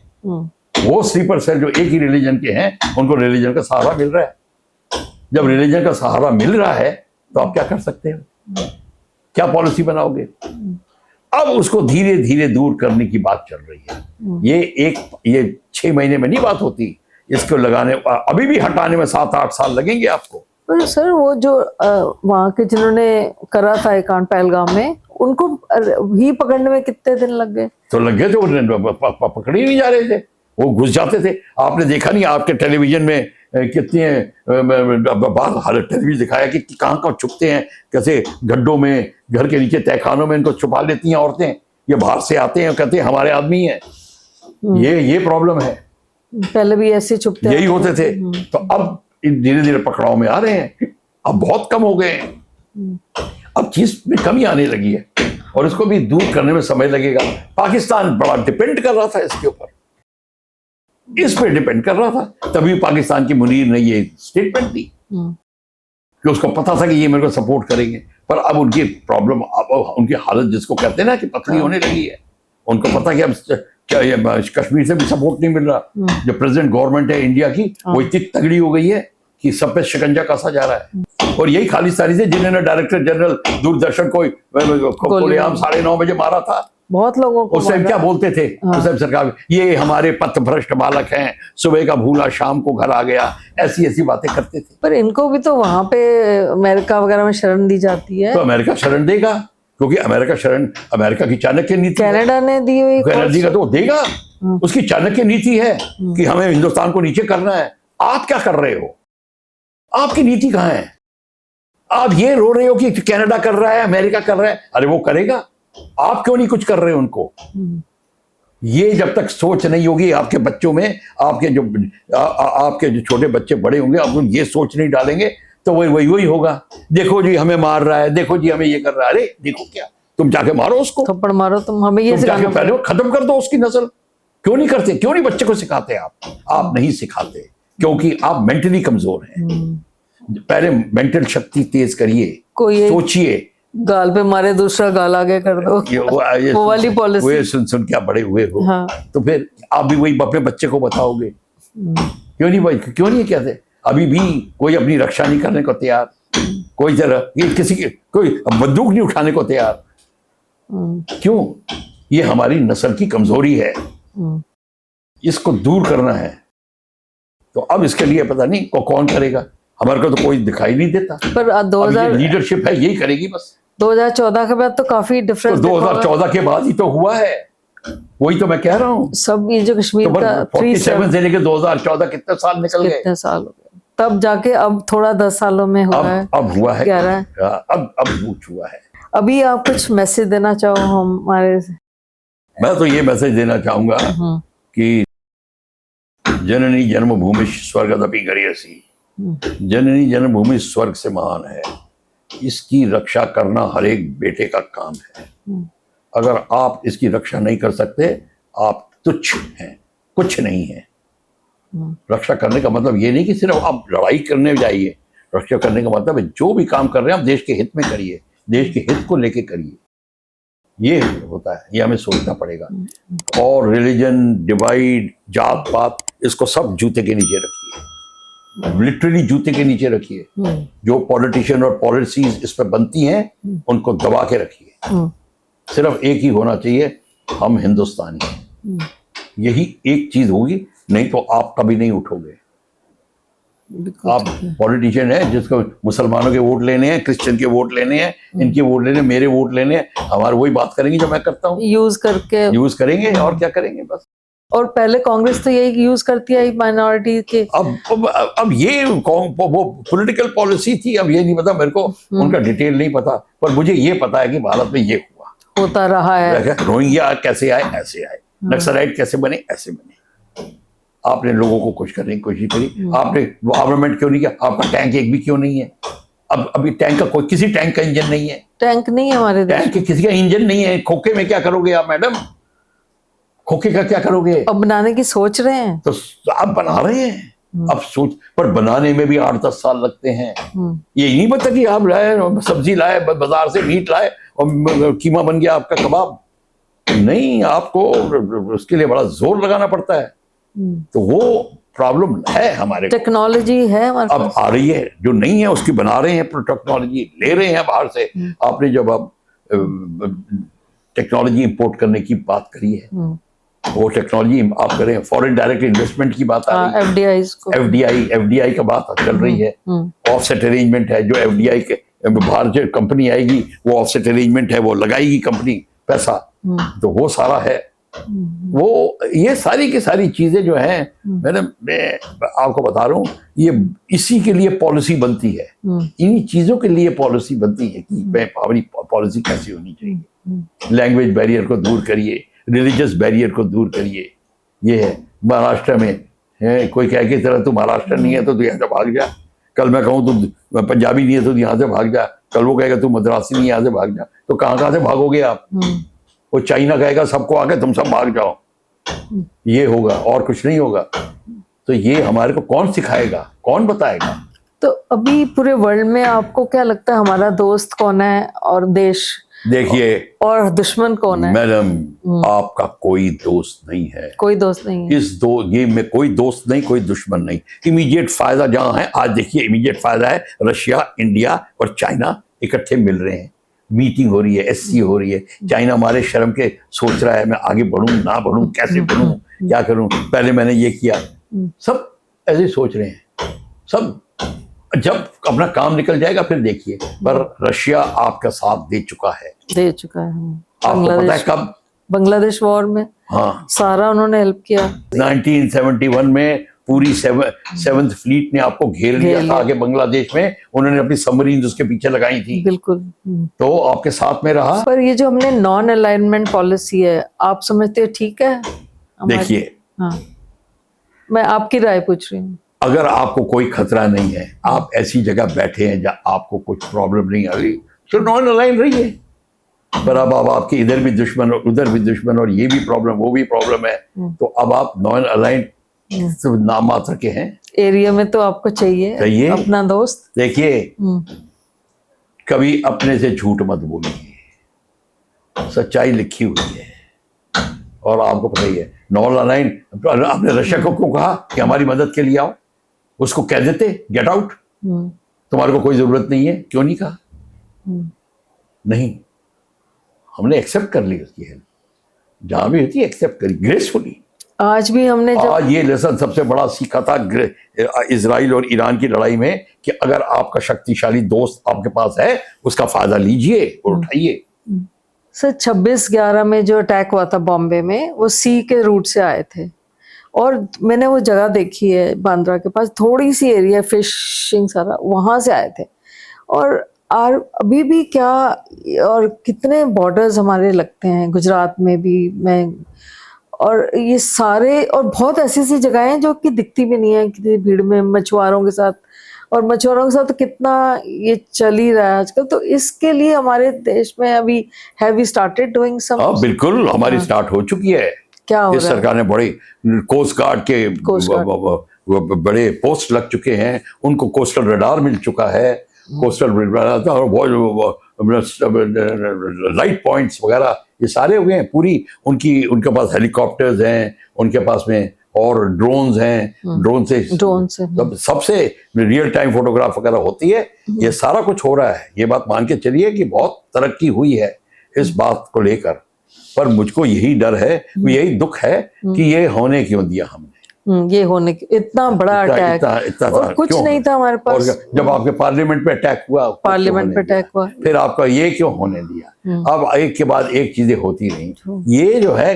वो स्लीपर सेल जो एक ही रिलीजन के हैं, उनको रिलीजन का सहारा मिल रहा है। जब रिलीजन का सहारा मिल रहा है तो आप क्या कर सकते हो? क्या पॉलिसी बनाओगे? अब उसको धीरे धीरे दूर करने की बात चल रही है। ये 6 महीने में नहीं बात होती, इसको लगाने अभी भी हटाने में 7-8 साल लगेंगे आपको। पर सर वो जो वहां के जिन्होंने करा था ये कांड पहलगाम में, उनको ही पकड़ने में कितने दिन लग गए? तो लग गए थे, वो पकड़े नहीं जा रहे थे, वो घुस जाते थे। आपने देखा नहीं आपके टेलीविजन में कितने बार हालत टेलीविजन दिखाया कि कहाँ कहाँ छुपते हैं, कैसे गड्ढों में, घर के नीचे तहखानों में इनको छुपा लेती हैं औरतें। ये बाहर से आते हैं, कहते हैं हमारे आदमी हैं। ये प्रॉब्लम है। पहले भी ऐसे छुपते यही होते थे। तो अब धीरे धीरे पकड़ाव में आ रहे हैं, अब बहुत कम हो गए हैं। अब चीज में कमी आने लगी है, और इसको भी दूर करने में समय लगेगा। पाकिस्तान बड़ा डिपेंड कर रहा था इसके ऊपर, इस पे डिपेंड कर रहा था, तभी पाकिस्तान की मुनीर ने ये स्टेटमेंट दी कि उसको पता था कि ये मेरे को सपोर्ट करेंगे। पर अब उनकी प्रॉब्लम, अब उनकी हालत जिसको कहते हैं ना कि पतली होने लगी है, उनको पता कि अब क्या ये कश्मीर से भी सपोर्ट नहीं मिल रहा। जो प्रेजेंट गवर्नमेंट है इंडिया की, वो इतनी तगड़ी हो गई है कि सब पे शिकंजा कसा जा रहा है। और यही खालिस्तानी थे जिन्होंने डायरेक्टर जनरल दूरदर्शन को खुलेआम 9:30 बजे मारा था। बहुत लोगों को उस टाइम क्या बोलते थे? उस टाइम सरकार, ये हमारे पथभ्रष्ट बालक हैं, सुबह का भूला शाम को घर आ गया, ऐसी ऐसी बातें करते थे। पर इनको भी तो वहां पे अमेरिका वगैरह में शरण दी जाती है। तो अमेरिका शरण देगा, क्योंकि अमेरिका शरण अमेरिका की चाणक्य नीति, कनाडा ने दी हुई, कनाडा का तो देगा। उसकी चाणक्य नीति है कि हमें हिंदुस्तान को नीचे करना है। आप क्या कर रहे हो? आपकी नीति कहाँ है? आप ये रो रहे हो कि कनाडा कर रहा है, अमेरिका कर रहा है। अरे वो करेगा, आप क्यों नहीं कुछ कर रहे हो उनको? ये जब तक सोच नहीं होगी आपके बच्चों में, आपके जो छोटे बच्चे बड़े होंगे, आप ये सोच नहीं डालेंगे तो वही होगा। देखो जी हमें मार रहा है, देखो जी हमें ये कर रहा है। अरे देखो क्या, तुम जाके मारो उसको, थप्पड़ मारो, तुम हमें ये जाके पहले खत्म कर दो उसकी नस्ल। क्यों नहीं करते? क्यों नहीं बच्चे को सिखाते? आप नहीं सिखाते क्योंकि आप मेंटली कमजोर हैं। पहले मेंटल शक्ति तेज करिए, सोचिए। गाल पे मारे दूसरा गाल आगे कर दो, वो वाली पॉलिसी। वो सुन क्या बड़े हुए हो। हाँ। तो फिर आप भी वही अपने बच्चे को बताओगे। क्यों नहीं कहते? अभी भी कोई अपनी रक्षा नहीं करने को तैयार, कोई कोई बंदूक नहीं उठाने को तैयार। क्यों? ये हमारी नस्ल की कमजोरी है, इसको दूर करना है। तो अब इसके लिए पता नहीं कौन करेगा, हमारे को तो कोई दिखाई नहीं देता। पर 2000 लीडरशिप है, यही करेगी बस। 2014 के बाद तो काफी डिफरेंस। तो 2014 के बाद ही तो हुआ है, वही तो मैं कह रहा हूँ। सब ये जो कश्मीर का 47 से लेके 2014 कितने साल निकल गए? कितने साल हो गए, तब जाके अब थोड़ा 10 सालों में हुआ है। अब हुआ है 11, अब हुआ है। अभी आप कुछ मैसेज देना चाहो हमारे? मैं तो ये मैसेज देना चाहूंगा कि जननी जन्मभूमि स्वर्गदपि गरीयसी, जननी जन्मभूमि स्वर्ग से महान है। इसकी रक्षा करना हर एक बेटे का काम है। अगर आप इसकी रक्षा नहीं कर सकते, आप तुच्छ हैं, कुछ नहीं है। रक्षा करने का मतलब ये नहीं कि सिर्फ आप लड़ाई करने जाइए। रक्षा करने का मतलब है जो भी काम कर रहे हैं आप देश के हित में करिए, देश के हित को लेके करिए। ये होता है, ये हमें सोचना पड़ेगा। और रिलीजन, डिवाइड, जात पात, इसको सब जूते के नीचे रखिए, लिटरली जूते के नीचे रखिए। जो पॉलिटिशियन और पॉलिसीज इस पर बनती हैं उनको दबा के रखिए। सिर्फ एक ही होना चाहिए, हम हिंदुस्तानी हैं। यही एक चीज होगी, नहीं तो आप कभी नहीं उठोगे। आप पॉलिटिशियन है जिसको मुसलमानों के वोट लेने हैं, क्रिश्चियन के वोट लेने हैं, इनके वोट लेने, मेरे वोट लेने हैं, हमारे वही बात करेंगे जो मैं करता हूँ, यूज करेंगे और क्या करेंगे बस। और पहले कांग्रेस तो यही यूज करती है माइनॉरिटी के। अब ये वो पॉलिटिकल पॉलिसी थी। अब ये नहीं पता मेरे को, उनका डिटेल नहीं पता, पर मुझे ये पता है कि भारत में ये होता रहा है। रोहिंग्या कैसे आए, ऐसे आए। नक्सलाइट कैसे बने, ऐसे बने। आपने लोगों को खुश करने की कोशिश करी, आपने आर्मामेंट क्यों नहीं किया, आपका टैंक एक भी क्यों नहीं है? अब अभी टैंक का कोई, किसी टैंक का इंजन नहीं है, टैंक नहीं है हमारे देश टैंक किसी का इंजन नहीं है। खोखे में क्या करोगे आप मैडम? खोखे का क्या करोगे? अब बनाने की सोच रहे हैं। तो आप बना रहे हैं, अब सोच, पर बनाने में भी 8-10 साल लगते हैं। ये नहीं पता कि आप लाए सब्जी लाए बाजार से, मीट लाए और कीमा बन गया आपका कबाब। नहीं, आपको उसके लिए बड़ा जोर लगाना पड़ता है। तो वो प्रॉब्लम है हमारे, टेक्नोलॉजी है हमारे अब पास। आ रही है, जो नहीं है उसकी बना रहे हैं, टेक्नोलॉजी ले रहे हैं बाहर से। आपने जब अब टेक्नोलॉजी इंपोर्ट करने की बात करी है, वो टेक्नोलॉजी आप करें, फॉरेन डायरेक्ट इन्वेस्टमेंट की बात आ रही है, एफडीआई का बात चल रही है, ऑफसेट अरेंजमेंट है, जो एफडीआई के बाहर जो कंपनी आएगी वो ऑफसेट अरेंजमेंट है, वो लगाएगी कंपनी पैसा, तो वो सारा है। वो ये सारी की सारी चीजें जो हैं, मैडम मैं आपको बता रहा हूँ, ये इसी के लिए पॉलिसी बनती है, इन्हीं चीजों के लिए पॉलिसी बनती है कि हमारी पॉलिसी कैसी होनी चाहिए। लैंग्वेज बैरियर को दूर करिए, रिलीजियस बैरियर को दूर करिए। ये है महाराष्ट्र में है, कोई कह के तरह तू महाराष्ट्र नहीं है तो तू यहाँ से भाग जा, कल मैं कहूँ तू पंजाबी नहीं है तो यहाँ से भाग जा, कल वो कहेगा तू मद्रासी नहीं है यहाँ से भाग जा, तो कहाँ से भागोगे आप? वो चाइना कहेगा सबको आके तुम सब भाग जाओ, ये होगा और कुछ नहीं होगा। तो ये हमारे को कौन सिखाएगा, कौन बताएगा? तो अभी पूरे वर्ल्ड में आपको क्या लगता है हमारा दोस्त कौन है और देश, देखिए, और दुश्मन कौन है? मैडम आपका कोई दोस्त नहीं है, कोई दोस्त नहीं है। इस गेम में कोई दोस्त नहीं, कोई दुश्मन नहीं। इमीडिएट फायदा जहां है, आज देखिए इमीडिएट फायदा है, रशिया, इंडिया और चाइना इकट्ठे मिल रहे हैं, मीटिंग हो रही है, एससी हो रही है। चाइना हमारे शर्म के सोच रहा है मैं आगे बढ़ूं ना बढ़ूं, कैसे बढ़ूं, क्या करूं, पहले मैंने ये किया, सब ऐसे सोच रहे हैं। सब जब अपना काम निकल जाएगा फिर देखिए। पर रशिया आपका साथ दे चुका है। आपको पता है कब? बांग्लादेश वॉर में, हाँ, सारा उन्होंने हेल्प किया। 1971 में पूरी 7th फ्लीट ने आपको घेर लिया था आगे बांग्लादेश में, उन्होंने अपनी सबमरीन उसके पीछे लगाई थी, बिल्कुल। तो आपके साथ में रहा। पर ये जो हमने नॉन अलाइनमेंट पॉलिसी है, आप समझते हो ठीक है? देखिए, हाँ, मैं आपकी राय पूछ रही हूँ। अगर आपको कोई खतरा नहीं है, आप ऐसी जगह बैठे हैं जहाँ आपको कुछ प्रॉब्लम नहीं आ रही, तो नॉन अलाइन रहिए। पर अब आपके इधर भी दुश्मन और उधर भी दुश्मन और ये भी प्रॉब्लम वो भी प्रॉब्लम है, तो अब आप नॉन अलाइन तो नाम मात्र के हैं। एरिया में तो आपको चाहिए अपना दोस्त। देखिए, कभी अपने से झूठ मत बोलिए, सच्चाई लिखी हुई है। और आपको पता ही है नॉन अलाइन, आपने रशिया को क्यों कहा कि हमारी मदद के लिए आओ? उसको कह देते गेट आउट, तुम्हारे को कोई जरूरत नहीं है, क्यों नहीं कहा? नहीं, हमने एक्सेप्ट कर ली उसकी हेल्प, जहां भी होती है एक्सेप्ट करी ग्रेसफुली। आज भी हमने आज ये लेसन सबसे बड़ा सीखा था इजराइल और ईरान की लड़ाई में कि अगर आपका शक्तिशाली दोस्त आपके पास है, उसका फायदा लीजिए और उठाइए। सर 26/11 में जो अटैक हुआ था बॉम्बे में, वो सी के रूट से आए थे, और मैंने वो जगह देखी है बांद्रा के पास, थोड़ी सी एरिया फिशिंग सारा, वहां से आए थे। और अभी भी क्या, और कितने बॉर्डर्स हमारे लगते हैं गुजरात में भी, मैं और ये सारे, और बहुत ऐसी ऐसी जगहें हैं जो कि दिखती भी नहीं है कितनी भीड़ में, मछुआरों के साथ, और मछुआरों के साथ तो कितना ये चल ही रहा है आजकल। तो इसके लिए हमारे देश में अभी have we started doing some? बिल्कुल, हमारी स्टार्ट हो चुकी है। क्या हो रहा है? सरकार ने बड़े कोस्ट गार्ड के बड़े पोस्ट लग चुके हैं, उनको कोस्टल रडार मिल चुका है, कोस्टल लाइट पॉइंट्स वगैरह ये सारे हो गए हैं। पूरी उनके पास हेलीकॉप्टर्स हैं, उनके पास में और ड्रोन्स हैं, ड्रोन से सबसे रियल टाइम फोटोग्राफ वगैरह होती है। ये सारा कुछ हो रहा है, ये बात मान के चलिए कि बहुत तरक्की हुई है इस बात को लेकर। पर मुझको यही डर है, यही दुख है कि ये होने क्यों दिया हमने। ये होने की इतना बड़ा अटैक, और कुछ नहीं था हमारे पास। जब आपके पार्लियामेंट पे अटैक हुआ, फिर आपका ये क्यों होने दिया? अब एक के बाद एक चीजें होती रही, ये जो है।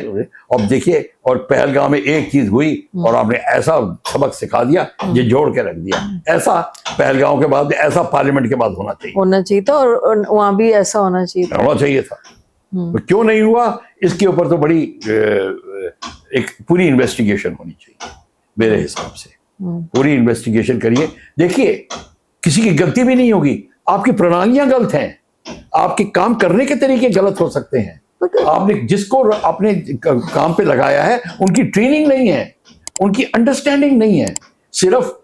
अब देखिए, और पहलगाम में एक चीज हुई और आपने ऐसा सबक सिखा दिया, ये जोड़ के रख दिया। ऐसा पहलगाम के बाद ऐसा पार्लियामेंट के बाद होना चाहिए था, और वहां भी ऐसा होना चाहिए था। तो क्यों नहीं हुआ, इसके ऊपर तो बड़ी एक पूरी इन्वेस्टिगेशन होनी चाहिए। मेरे हिसाब से। पूरी इन्वेस्टिगेशन करिए, देखिए किसी की गलती भी नहीं होगी, आपकी प्रणालियां गलत हैं, आपके काम करने के तरीके गलत हो सकते हैं, आपने जिसको अपने काम पे लगाया है उनकी ट्रेनिंग नहीं है, उनकी अंडरस्टैंडिंग नहीं है। सिर्फ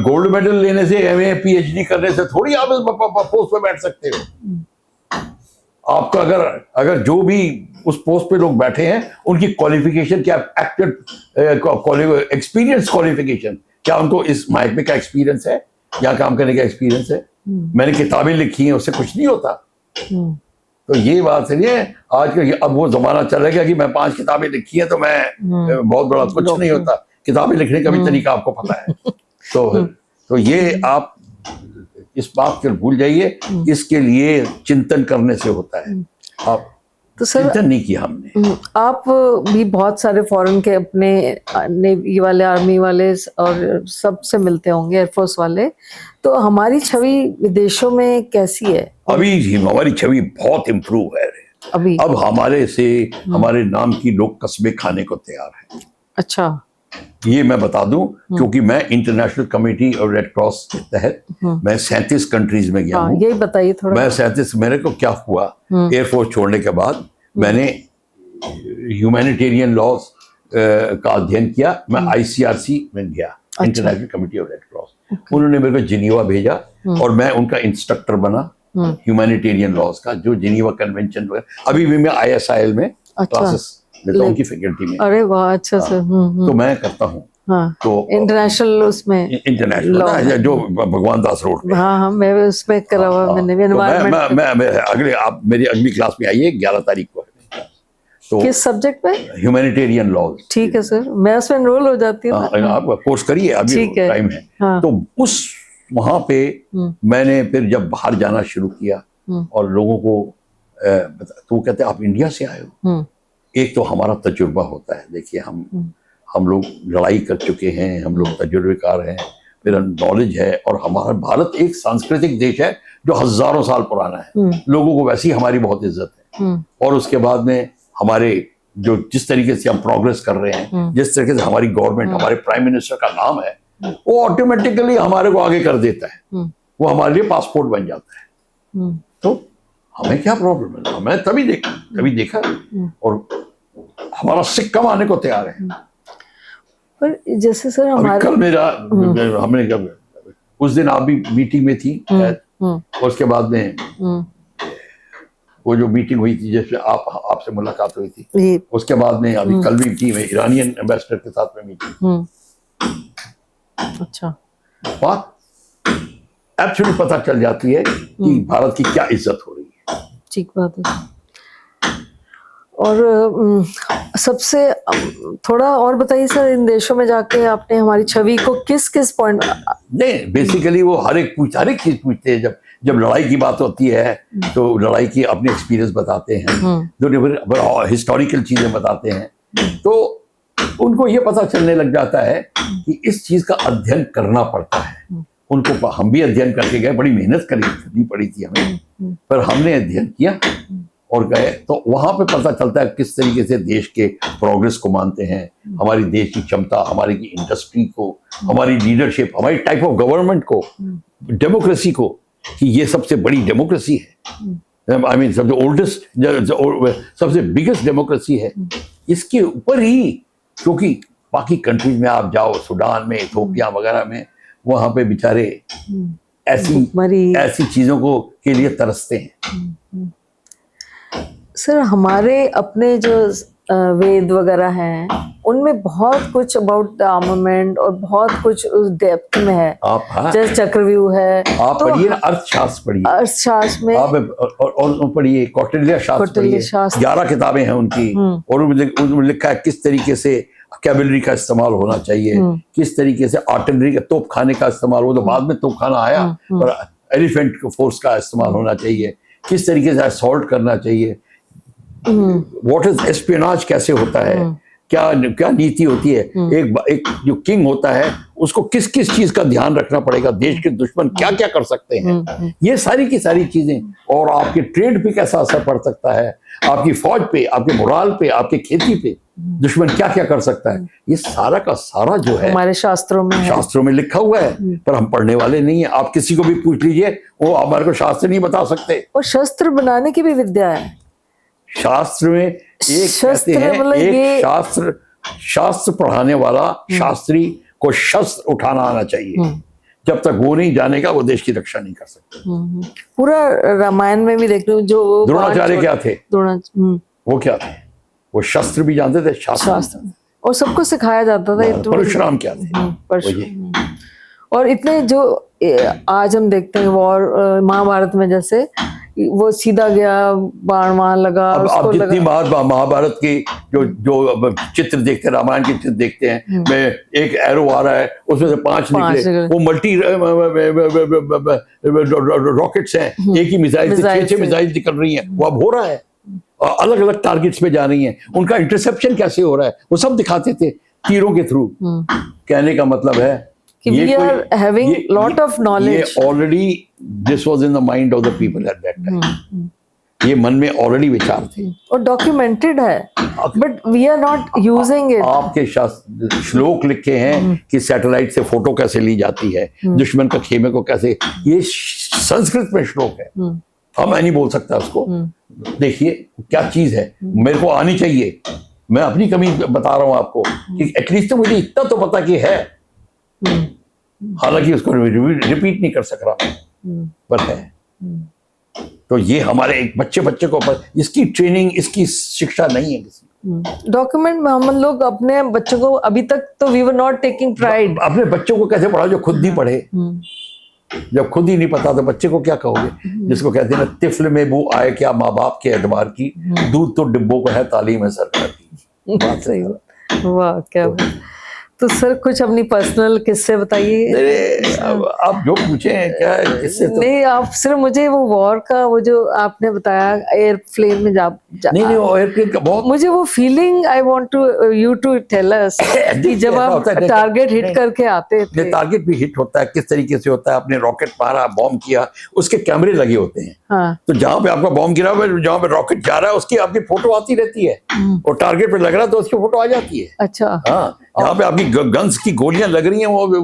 गोल्ड मेडल लेने से, एमए पीएचडी करने से थोड़ी आप इस पोस्ट पे बैठ सकते हो। आपका अगर जो भी उस पोस्ट पे लोग बैठे हैं उनकी क्वालिफिकेशन क्या, एक्सपीरियंस क्वालिफिकेशन क्या, उनको इस महकमे का एक्सपीरियंस है या काम करने का एक्सपीरियंस है? मैंने किताबें लिखी हैं, उससे कुछ नहीं होता। तो ये बात सही है। आज अब वो जमाना चलेगा कि मैं 5 किताबें लिखी हैं तो मैं बहुत बड़ा कुछ नहीं होता। किताबें लिखने का भी तरीका आपको पता है। तो ये आप इस बात को भूल जाइए, इसके लिए चिंतन करने से होता है। आप तो सर, चिंतन नहीं किया हमने। आप भी बहुत सारे फॉरेन के अपने नेवी वाले, आर्मी वाले और सबसे मिलते होंगे, एयरफोर्स वाले, तो हमारी छवि विदेशों में कैसी है? अभी हमारी छवि बहुत इम्प्रूव है। अभी अब हमारे नाम की लोग कस्बे खाने को तैयार हैं। अच्छा, ये मैं बता दूं, क्योंकि मैं इंटरनेशनल कमिटी और रेड क्रॉस के तहत मैं 37 कंट्रीज में गया हूँ। यही बताइए थोड़ा। मैं 37, मेरे को क्या हुआ, एयरफोर्स छोड़ने के बाद मैंने ह्यूमैनिटेरियन लॉज का अध्ययन किया। मैं आईसीआरसी में गया, international committee of red cross. उन्होंने मेरे को जिनीवा भेजा और मैं उनका इंस्ट्रक्टर बना ह्यूमैनिटेरियन लॉज का, जो जिनीवा कन्वेंशन। अभी भी मैं ISIL में क्लासेस लेता हूं उनकी फैकल्टी में। अरे वाह, अच्छा सर। तो मैं करता हूँ। हाँ, तो इंटरनेशनल उसमें, इंटरनेशनल जो भगवान दास रोड में। हाँ, मैं उसमें करा हुआ, मैंने भी एनवायरनमेंट। मैं आप मेरी अगली क्लास में आइए, 11 तारीख को। तो किस सब्जेक्ट में? Humanitarian laws. ठीक है सर, मैं उसमें एनरोल हो जाती हूँ। आप कोर्स करिए, अभी टाइम है। तो उस वहां पे मैंने फिर जब बाहर जाना शुरू किया और लोगों को तो कहते आप इंडिया से आए हो। एक तो हमारा तजुर्बा होता है, देखिए हम लोग लड़ाई कर चुके हैं, हम लोग तजुर्बेकार हैं, मेरा नॉलेज है। और हमारा भारत एक सांस्कृतिक देश है जो हजारों साल पुराना है। लोगों को वैसे ही हमारी बहुत इज्जत है। और उसके बाद में हमारे जिस तरीके से हम प्रोग्रेस कर रहे हैं, जिस तरीके से हमारी गवर्नमेंट, हमारे प्राइम मिनिस्टर का नाम है, वो ऑटोमेटिकली हमारे को आगे कर देता है। वो हमारे लिए पासपोर्ट बन जाता है। तो हमें क्या प्रॉब्लम है? हमें तभी देखा और हमारा सिक्का आने को तैयार है। पर जैसे सर हमारे कल मेरा हमने जब उस दिन आप भी मीटिंग में थी, और उसके बाद में वो जो मीटिंग हुई थी जिसमें आपसे मुलाकात हुई थी, उसके बाद में अभी कल भी थी, मैं ईरानियन एम्बेसडर के साथ में मीटिंग। अच्छा, बात एक्चुअली पता चल जाती है कि भारत की क्या इज्जत हो रही है। ठीक बात है। और सबसे थोड़ा और बताइए सर, इन देशों में जाके आपने हमारी छवि को किस पॉइंट? नहीं, बेसिकली वो हर एक चीज पूछते हैं। जब लड़ाई की बात होती है तो लड़ाई की अपने एक्सपीरियंस बताते हैं, जो हिस्टोरिकल चीजें बताते हैं, तो उनको ये पता चलने लग जाता है कि इस चीज का अध्ययन करना पड़ता है उनको। हम भी अध्ययन करके गए, बड़ी मेहनत करनी पड़ी थी हमें, पर हमने अध्ययन किया और गए। तो वहां पे पता चलता है किस तरीके से देश के प्रोग्रेस को मानते हैं, हमारी देश की क्षमता, हमारी की इंडस्ट्री को, हमारी लीडरशिप, हमारी टाइप ऑफ गवर्नमेंट को, डेमोक्रेसी को, कि ये सबसे बड़ी डेमोक्रेसी है। आई मीन सबसे ओल्डेस्ट, सबसे बिगेस्ट डेमोक्रेसी है। इसके ऊपर ही, क्योंकि बाकी कंट्रीज में आप जाओ, सूडान में, इथोपिया वगैरह में, वहां पे बेचारे ऐसी चीजों को के लिए तरसते हैं। सर हमारे अपने जो वेद वगैरह हैं, उनमें बहुत कुछ अबाउट आर्मामेंट और बहुत कुछ उस डेप्थ में है। जैसे चक्रव्यूह है, आप तो पढ़िए, अर्थशास्त्र पढ़िए, अर्थशास्त्र में आप और पढ़िए कौटिल्य शास्त्र पढ़िए, 11 किताबें हैं उनकी, और उनमें लिखा है किस तरीके से कैवलरी का इस्तेमाल होना चाहिए, किस तरीके से आर्टिलरी का, तोप खाने का इस्तेमाल, वो तो बाद में तोप खाना आया, पर एलिफेंट फोर्स का इस्तेमाल होना चाहिए, किस तरीके से असॉल्ट करना चाहिए, व्हाट इज एस्पियोनाज कैसे होता है, क्या नीति होती है, एक जो किंग होता है उसको किस किस चीज का ध्यान रखना पड़ेगा, देश के दुश्मन क्या क्या कर सकते हैं, ये सारी की सारी चीजें, और आपके ट्रेड पे कैसा असर पड़ सकता है, आपकी फौज पे, आपके मोराल पे, आपके खेती पे दुश्मन क्या क्या कर सकता है, ये सारा का सारा जो है हमारे शास्त्रों में है। शास्त्रों में लिखा हुआ है, पर हम पढ़ने वाले नहीं है। आप किसी को भी पूछ लीजिए, वो हमारे को शास्त्र नहीं बता सकते। और शस्त्र बनाने की भी विद्या है शास्त्र में एक कहते हैं, मतलब एक शास्त्र पढ़ाने वाला शास्त्री को शस्त्र उठाना आना चाहिए। जब तक वो नहीं जानेगा वो देश की रक्षा नहीं कर सकता। पूरा रामायण में भी देख लो, जो द्रोणाचार्य क्या थे, वो क्या थे, वो शस्त्र भी जानते थे, शास्त्र, और सबको सिखाया जाता था। परशुराम क्या थे, और इतने जो आज हम देखते हैं वॉर, महाभारत में जैसे वो सीधा गया, बाण वहां लगा। अब जितनी महाभारत की जो चित्र देखते हैं, रामायण के चित्र देखते हैं, में एक एरो आ रहा है, उसमें से 5 निकले, वो मल्टी रॉकेट्स हैं, एक ही मिसाइल से 6 मिसाइल निकल रही हैं, वो अब हो रहा है, अलग अलग टारगेट्स पे जा रही हैं, उनका इंटरसेप्शन कैसे हो रहा है वो सब दिखाते थे तीरों के थ्रू। कहने का मतलब है कि we are having lot of knowledge. ये already this was in the mind of the people at that time. ये मन में ऑलरेडी विचार थे और डॉक्यूमेंटेड है, but we are not using it. आपके श्लोक लिखे हैं कि सैटेलाइट से फोटो कैसे ली जाती है, दुश्मन का खेमे को कैसे, ये संस्कृत में श्लोक है, अब मैं नहीं बोल सकता उसको। देखिए क्या चीज है, मेरे को आनी चाहिए, मैं अपनी कमी बता रहा हूं आपको कि एटलीस्ट तो मुझे इतना तो पता कि है, हालांकि उसको रिपीट नहीं कर सक रहा, पर है। तो ये हमारे एक बच्चे को इसकी ट्रेनिंग, इसकी शिक्षा नहीं है किसी। डॉक्यूमेंट में हम लोग अपने बच्चों को अभी तक तो we were not taking pride. अपने बच्चों को कैसे पढ़ाओ जो खुद नहीं पढ़े? जब खुद ही नहीं पता तो बच्चे को क्या कहोगे? जिसको कहते हैं ना, तिफल में बू आए क्या माँ बाप के एतबार की, दूध तो डिब्बों को है तालीम है सरकार की। बात सही, वाह क्या बात। तो सर कुछ अपनी पर्सनल किस्से बताइए। आप जो पूछे क्या है किस्से तो... नहीं, आप सिर्फ मुझे वो वॉर का, वो जो आपने बताया एयरप्लेन में नहीं वो एयरप्लेन का बहुत, मुझे वो feeling I want to you to tell us कि जब आप टारगेट हिट करके आते थे। टारगेट भी हिट होता है, किस तरीके से होता है, आपने रॉकेट मारा, बॉम्ब किया, उसके कैमरे लगे होते हैं। हाँ। तो जहाँ पे आपका बॉम्ब गिरा हुआ है, जहाँ पे रॉकेट जा रहा है, उसकी आपकी फोटो आती रहती है, और टारगेट पे लग रहा है तो उसकी फोटो आ जाती है। अच्छा। हाँ, जहाँ पे आपकी गन्स की गोलियां लग रही हैं, वो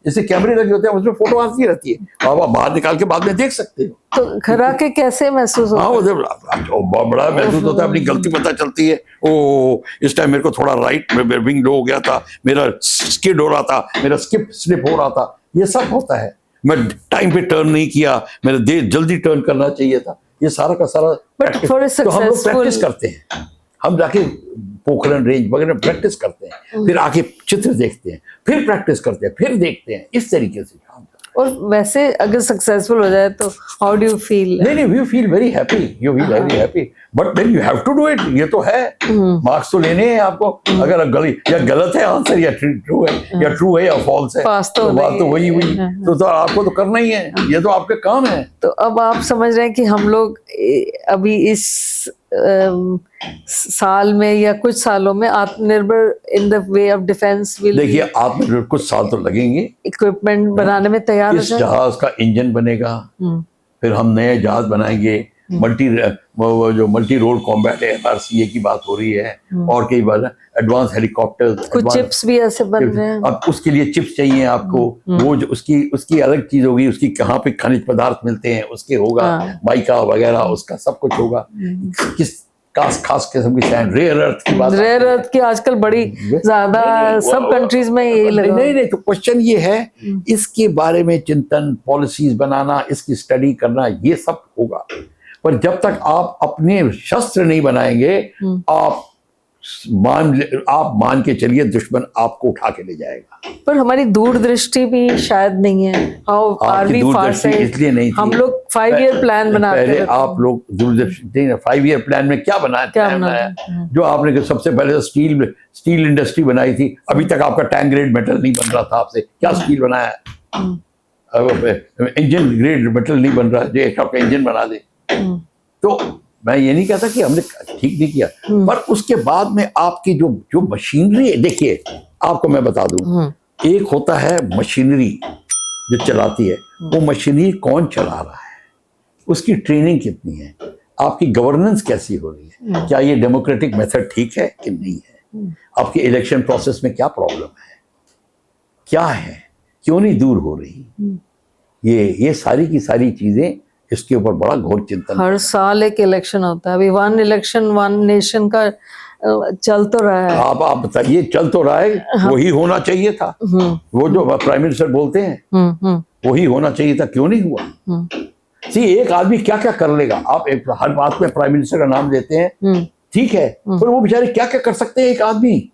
जैसे कैमरे लगे होते हैं, उसमें फोटो आती रहती है, और आप बाहर निकाल के बाद में देख सकते हो। तो घर आके कैसे महसूस होता है? हाँ, वो बड़ा महसूस होता है, अपनी गलती पता चलती है। ओ, इस टाइम मेरे को थोड़ा राइट विंग लो हो गया था, मेरा स्किड हो रहा था, मेरा स्लिप हो रहा था, ये सब होता है। मैं टाइम पे टर्न नहीं किया, मेरे देर जल्दी टर्न करना चाहिए था, ये सारा का सारा। तो हम लोग प्रैक्टिस करते हैं, हम जाके पोखरण रेंज वगैरह प्रैक्टिस करते हैं, फिर आके चित्र देखते हैं, फिर प्रैक्टिस करते हैं, फिर देखते हैं, इस तरीके से काम। और वैसे अगर सक्सेसफुल हो जाए तो हाउ डू यू फील? नहीं, you feel very happy, you feel very happy, but then you have to do it. ये तो है, मार्क्स तो लेने हैं आपको। अगर गलत है आंसर, या ट्रू है, या ट्रू है या फॉल्स है, तो बात तो वही हुई। तो आपको तो करना ही है, ये तो आपके काम है। तो अब आप समझ रहे हैं कि हम लोग अभी इस साल में या कुछ सालों में आत्मनिर्भर in the way of defence will. देखिए, आत्मनिर्भर कुछ साल तो लगेंगे, इक्विपमेंट बनाने में तैयार हो जाए। इस जहाज का इंजन बनेगा, फिर हम नए जहाज बनाएंगे, जो मल्टी रोल कॉम्बैट है, RCA की बात हो रही है, और कई बार एडवांस हेलीकॉप्टर, कुछ चिप्स भी ऐसे बन रहे हैं। अब उसके लिए चिप्स चाहिए आपको, वो जो उसकी अलग चीज होगी, उसकी कहाँ पे खनिज पदार्थ मिलते हैं, उसके होगा माइका वगैरह, उसका सब कुछ होगा। किस खास किस्म की सैंड, रेयर अर्थ की बात, रेयर अर्थ की आजकल बड़ी ज्यादा सब कंट्रीज में यही लगा। नहीं, तो क्वेश्चन ये है, इसके बारे में चिंतन, पॉलिसीज बनाना, इसकी स्टडी करना, ये सब होगा। पर जब तक आप अपने शस्त्र नहीं बनाएंगे, आप मान के चलिए दुश्मन आपको उठा के ले जाएगा। पर हमारी दूरदृष्टि भी शायद नहीं है। How are we far side? इसलिए नहीं, हम लोग 5 ईयर प्लान बनाते हैं। आप लोग दूरदृष्टि, 5 ईयर प्लान में क्या बनाया? जो आपने सबसे पहले स्टील इंडस्ट्री बनाई थी, अभी तक आपका टैंक ग्रेड मेटल नहीं बन रहा था, आपसे क्या स्टील बनाया? इंजन ग्रेड मेटल नहीं बन रहा, जो एक आपका इंजन बना दे। तो मैं ये नहीं कहता कि हमने ठीक नहीं किया, पर उसके बाद में आपकी जो मशीनरी है, देखिए आपको मैं बता दूं, एक होता है मशीनरी जो चलाती है, वो मशीनरी कौन चला रहा है, उसकी ट्रेनिंग कितनी है। आपकी गवर्नेंस कैसी हो रही है, क्या ये डेमोक्रेटिक मेथड ठीक है कि नहीं है, आपके इलेक्शन प्रोसेस में क्या प्रॉब्लम है, क्या है, क्यों नहीं दूर हो रही, ये सारी की सारी चीजें, इसके ऊपर बड़ा घोर चिंतन। हर साल एक इलेक्शन होता है, अभी वन इलेक्शन वन नेशन का चल तो रहा है। आप बताइए, चल तो रहा है, वही होना चाहिए था, वो जो प्राइम मिनिस्टर बोलते हैं वही होना चाहिए था, क्यों नहीं हुआ। सी, एक आदमी क्या क्या कर लेगा, आप एक हर बात में प्राइम मिनिस्टर का नाम लेते हैं, ठीक है, पर वो बेचारे क्या क्या कर सकते हैं एक आदमी।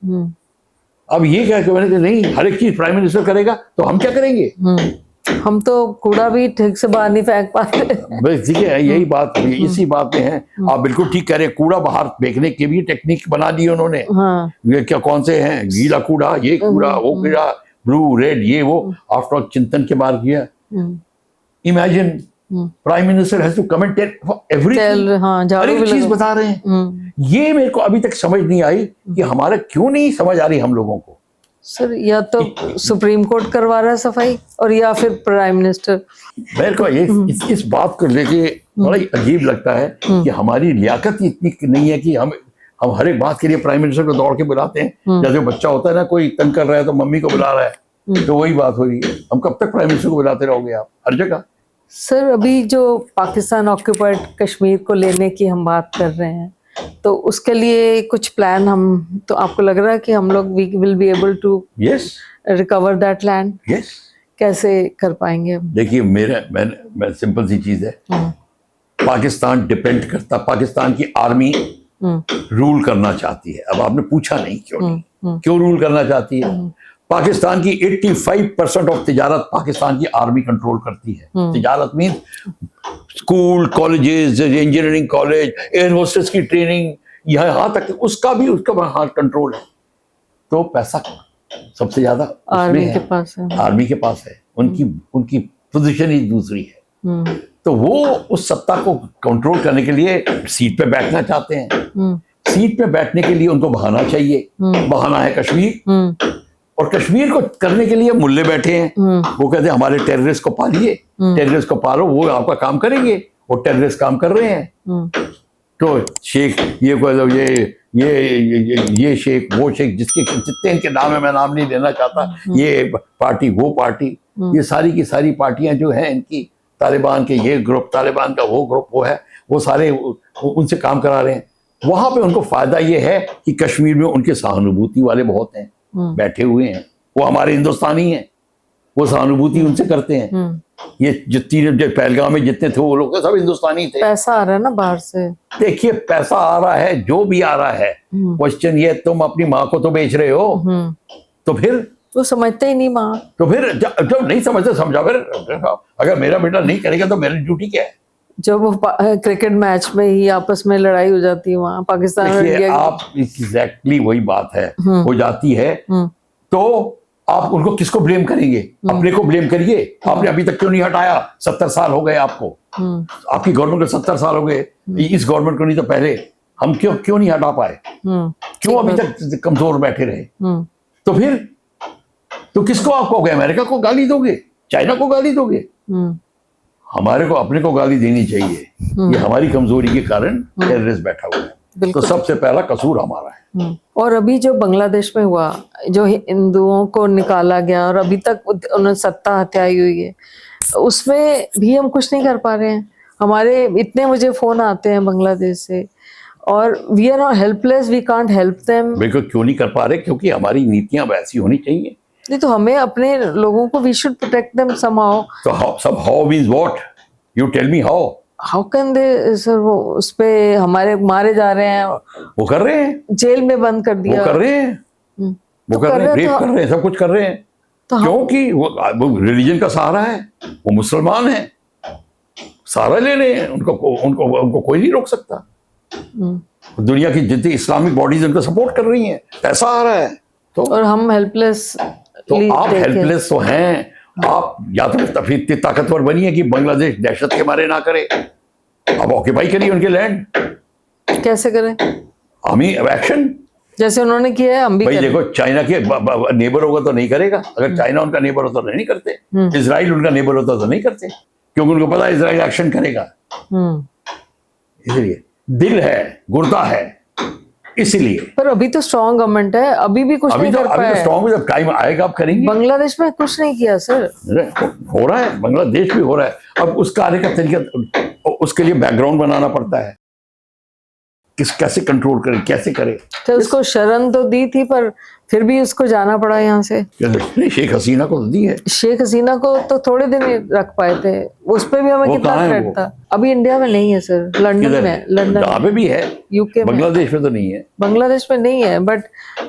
अब ये क्या मैंने कहा नहीं, हर एक चीज प्राइम मिनिस्टर करेगा तो हम क्या करेंगे, हम तो कूड़ा भी ठीक से बाहर नहीं फेंक पाते। बस ठीक है, यही बात, इसी बात में है। आप बिल्कुल ठीक कह रहे हैं, कूड़ा बाहर फेंकने की भी टेक्निक बना दी उन्होंने। हाँ। ये क्या कौन से हैं, गीला कूड़ा, ये कूड़ा, वो कूड़ा, ब्लू रेड, ये वो, आफ्टर चिंतन के बाहर किया। Imagine prime minister has to comment everything, हर एक चीज बता रहे हैं। ये मेरे को अभी तक समझ नहीं आई कि हमारा क्यों नहीं समझ आ रही हम लोगों को। सर, या तो सुप्रीम कोर्ट करवा रहा है सफाई, और या फिर प्राइम मिनिस्टर। मेरे को ये इस बात को लेके बड़ा ही अजीब लगता है कि हमारी लियाकत इतनी नहीं है कि हम हर एक बात के लिए प्राइम मिनिस्टर को दौड़ के बुलाते हैं। जैसे बच्चा होता है ना, कोई तंग कर रहा है तो मम्मी को बुला रहा है, तो वही बात हो रही है। हम कब तक प्राइम मिनिस्टर को बुलाते रहोगे आप हर जगह। सर, अभी जो पाकिस्तान ऑक्यूपाइड कश्मीर को लेने की हम बात कर रहे हैं, तो उसके लिए कुछ प्लान, हम तो आपको लग रहा है कि हम लोग we will be able to recover that land? Yes. कैसे कर पाएंगे हम? देखिए, मैं सिंपल सी चीज है, पाकिस्तान डिपेंड करता, पाकिस्तान की आर्मी रूल करना चाहती है। अब आपने पूछा नहीं क्यों रूल करना चाहती है। पाकिस्तान की 85% ऑफ तिजारत पाकिस्तान की आर्मी कंट्रोल करती है। तिजारत mean school, colleges, engineering college, air hostess की ट्रेनिंग, यहाँ तक उसका वहाँ कंट्रोल है। तो पैसा सबसे ज्यादा आर्मी के पास है। आर्मी के पास है। उनकी पोजीशन ही दूसरी है। तो वो उस सत्ता को कंट्रोल करने के लिए सीट पे बैठना चाहते हैं। सीट पे बैठने के लिए उनको बहाना चाहिए। बहाना है कश्मीर, और कश्मीर को करने के लिए मुल्ले बैठे हैं। वो कहते हैं हमारे टेररिस्ट को पालिए, टेररिस्ट को पालो, वो आपका काम करेंगे। वो टेररिस्ट काम कर रहे हैं। तो शेख ये शेख, वो शेख, जिसके जितने इनके नाम है मैं नाम नहीं लेना चाहता, ये पार्टी, वो पार्टी, ये सारी की सारी पार्टियां जो हैं इनकी, तालिबान के ये ग्रुप, तालिबान का वो ग्रुप, वो है, वो सारे उनसे काम करा रहे हैं। वहां पे उनको फायदा ये है कि कश्मीर में उनके सहानुभूति वाले बहुत हैं, बैठे हुए हैं। वो हमारे हिंदुस्तानी हैं, वो सहानुभूति उनसे करते हैं। ये जितने पहलगाम में जितने थे वो लोग सब हिंदुस्तानी थे। पैसा आ रहा है ना बाहर से। देखिए, पैसा आ रहा है, जो भी आ रहा है, क्वेश्चन ये, तुम अपनी माँ को तो बेच रहे हो, तो फिर वो समझते ही नहीं माँ। तो फिर जब नहीं समझते समझा, फिर अगर मेरा बेटा नहीं करेगा तो मेरी ड्यूटी क्या है। जब वो क्रिकेट मैच में ही आपस में लड़ाई हो जाती है वहां पाकिस्तान और इंडिया की, आप एग्जैक्टली वही बात है, हो जाती है। तो आप उनको किसको ब्लेम करेंगे? अपने को ब्लेम करिए। आपने अभी तक क्यों नहीं हटाया? 70 साल हो गए आपको, आपकी गवर्नमेंट को 70 साल हो गए, इस गवर्नमेंट को नहीं तो पहले। हम क्यों नहीं हटा पाए? क्यों अभी तक कमजोर बैठे रहे? तो फिर तो किसको आप कहोगे? अमेरिका को गाली दोगे? चाइना को गाली दोगे? हमारे को अपने को गाली देनी चाहिए। ये हमारी कमजोरी के कारण टेररिस्ट बैठा हुआ है। तो सबसे पहला कसूर हमारा है। और अभी जो बांग्लादेश में हुआ, जो हिंदुओं को निकाला गया और अभी तक उन्होंने सत्ता हत्याई हुई है, उसमें भी हम कुछ नहीं कर पा रहे हैं। हमारे इतने मुझे फोन आते हैं बांग्लादेश से, और we are not helpless, we can't help them. बिल्कुल क्यों नहीं कर पा रहे? क्योंकि हमारी नीतियां वैसी होनी चाहिए। नहीं तो हमें अपने लोगों को, we should protect them somehow. तो how means what? You tell me how can they sir? वो उस पे हमारे मारे जा रहे हैं, वो कर रहे हैं, जेल में बंद कर दिया, वो कर रहे हैं, वो कर रहे हैं, रेप कर रहे हैं, सब कुछ कर रहे हैं। तो क्योंकि वो रिलीजन का सहारा है, वो मुसलमान है, सहारा ले रहे हैं। उनको कोई नहीं रोक सकता। दुनिया की जितनी इस्लामिक बॉडीज उनको सपोर्ट कर रही हैं, पैसा आ रहा है। तो और हम हेल्पलेस। तो आप हेल्पलेस तो हैं। आप या तो फिर इतनी ताकतवर बनिए कि बांग्लादेश दहशत के मारे ना करे। आप ऑक्यूपाई करिए उनके लैंड। कैसे करें? आर्मी एक्शन जैसे उन्होंने किया है, हम भी भाई देखो, चाइना के नेबर होगा तो नहीं करेगा। अगर चाइना उनका नेबर होता तो नहीं करते। इजराइल उनका नेबर होता तो नहीं करते, क्योंकि उनको पता है इजराइल एक्शन करेगा। इसलिए दिल है, गुर्दा है, इसलिए। पर अभी तो स्ट्रॉन्ग गवर्नमेंट है, अभी भी कुछ अभी नहीं तो कर अभी तो पाया। स्ट्रॉन्ग, जब टाइम आएगा आप करेंगे। बांग्लादेश में कुछ नहीं किया सर। हो रहा है, बांग्लादेश भी हो रहा है। अब उसका आने का तरीका, उसके लिए बैकग्राउंड बनाना पड़ता है, कैसे कंट्रोल करें, कैसे करें। तो उसको शरण तो दी थी, पर फिर भी उसको जाना पड़ा यहाँ से। नहीं, शेख हसीना को तो दी है। शेख हसीना को तो थोड़े दिन ही रख पाए थे, उस पे भी हमें वो कितना कहाँ है थ्रेट वो? था। अभी इंडिया में नहीं है सर, लंदन में, लंदन जहाँ पे भी है, यूके में। बांग्लादेश में तो नहीं है। बांग्लादेश में नहीं है, बट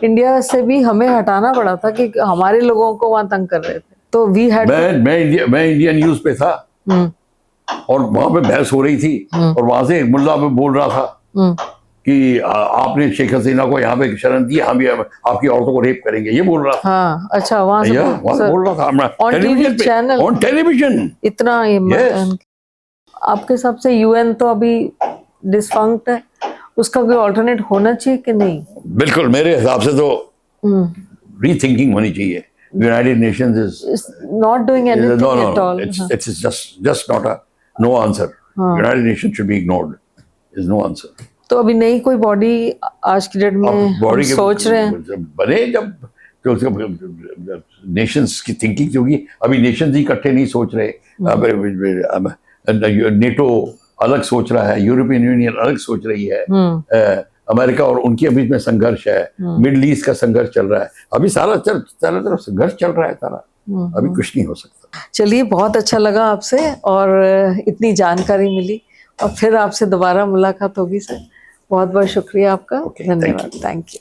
इंडिया से भी हमें हटाना पड़ा था कि हमारे लोगों को वहां तंग कर रहे थे, तो वी हैड। मैं इंडिया न्यूज पे था और वहां पे बहस हो रही थी, और वहां से एक मुल्ला में बोल रहा था कि आपने शेख हसीना को यहाँ पे शरण दी, हम भी आपकी औरतों को रेप करेंगे, ये बोल रहा था। हाँ, अच्छा, वहां से बोल रहा था on TV channel, on television. इतना आपके हिसाब से यूएन तो अभी डिसफंक्ट है, उसका कोई ऑल्टरनेट होना चाहिए कि नहीं? बिल्कुल, मेरे हिसाब से तो रीथिंकिंग होनी चाहिए। United Nations is not doing anything at all. It's just not a no answer. United Nation should be ignored, is no answer. तो अभी नई कोई बॉडी आज की डेट में हम सोच रहे हैं बने, जब नेशंस की थिंकिंग होगी। अभी नेशंस ही इकट्ठे नहीं सोच रहे। नेटो अलग सोच रहा है, यूरोपियन यूनियन अलग सोच रही है, अमेरिका और उनके बीच में संघर्ष है, मिडिल ईस्ट का संघर्ष चल रहा है। अभी सारा तरफ संघर्ष चल रहा है सारा, अभी कुछ नहीं हो सकता। चलिए, बहुत अच्छा लगा आपसे और इतनी जानकारी मिली, और फिर आपसे दोबारा मुलाकात होगी सर। बहुत बहुत शुक्रिया आपका। धन्यवाद। Thank you.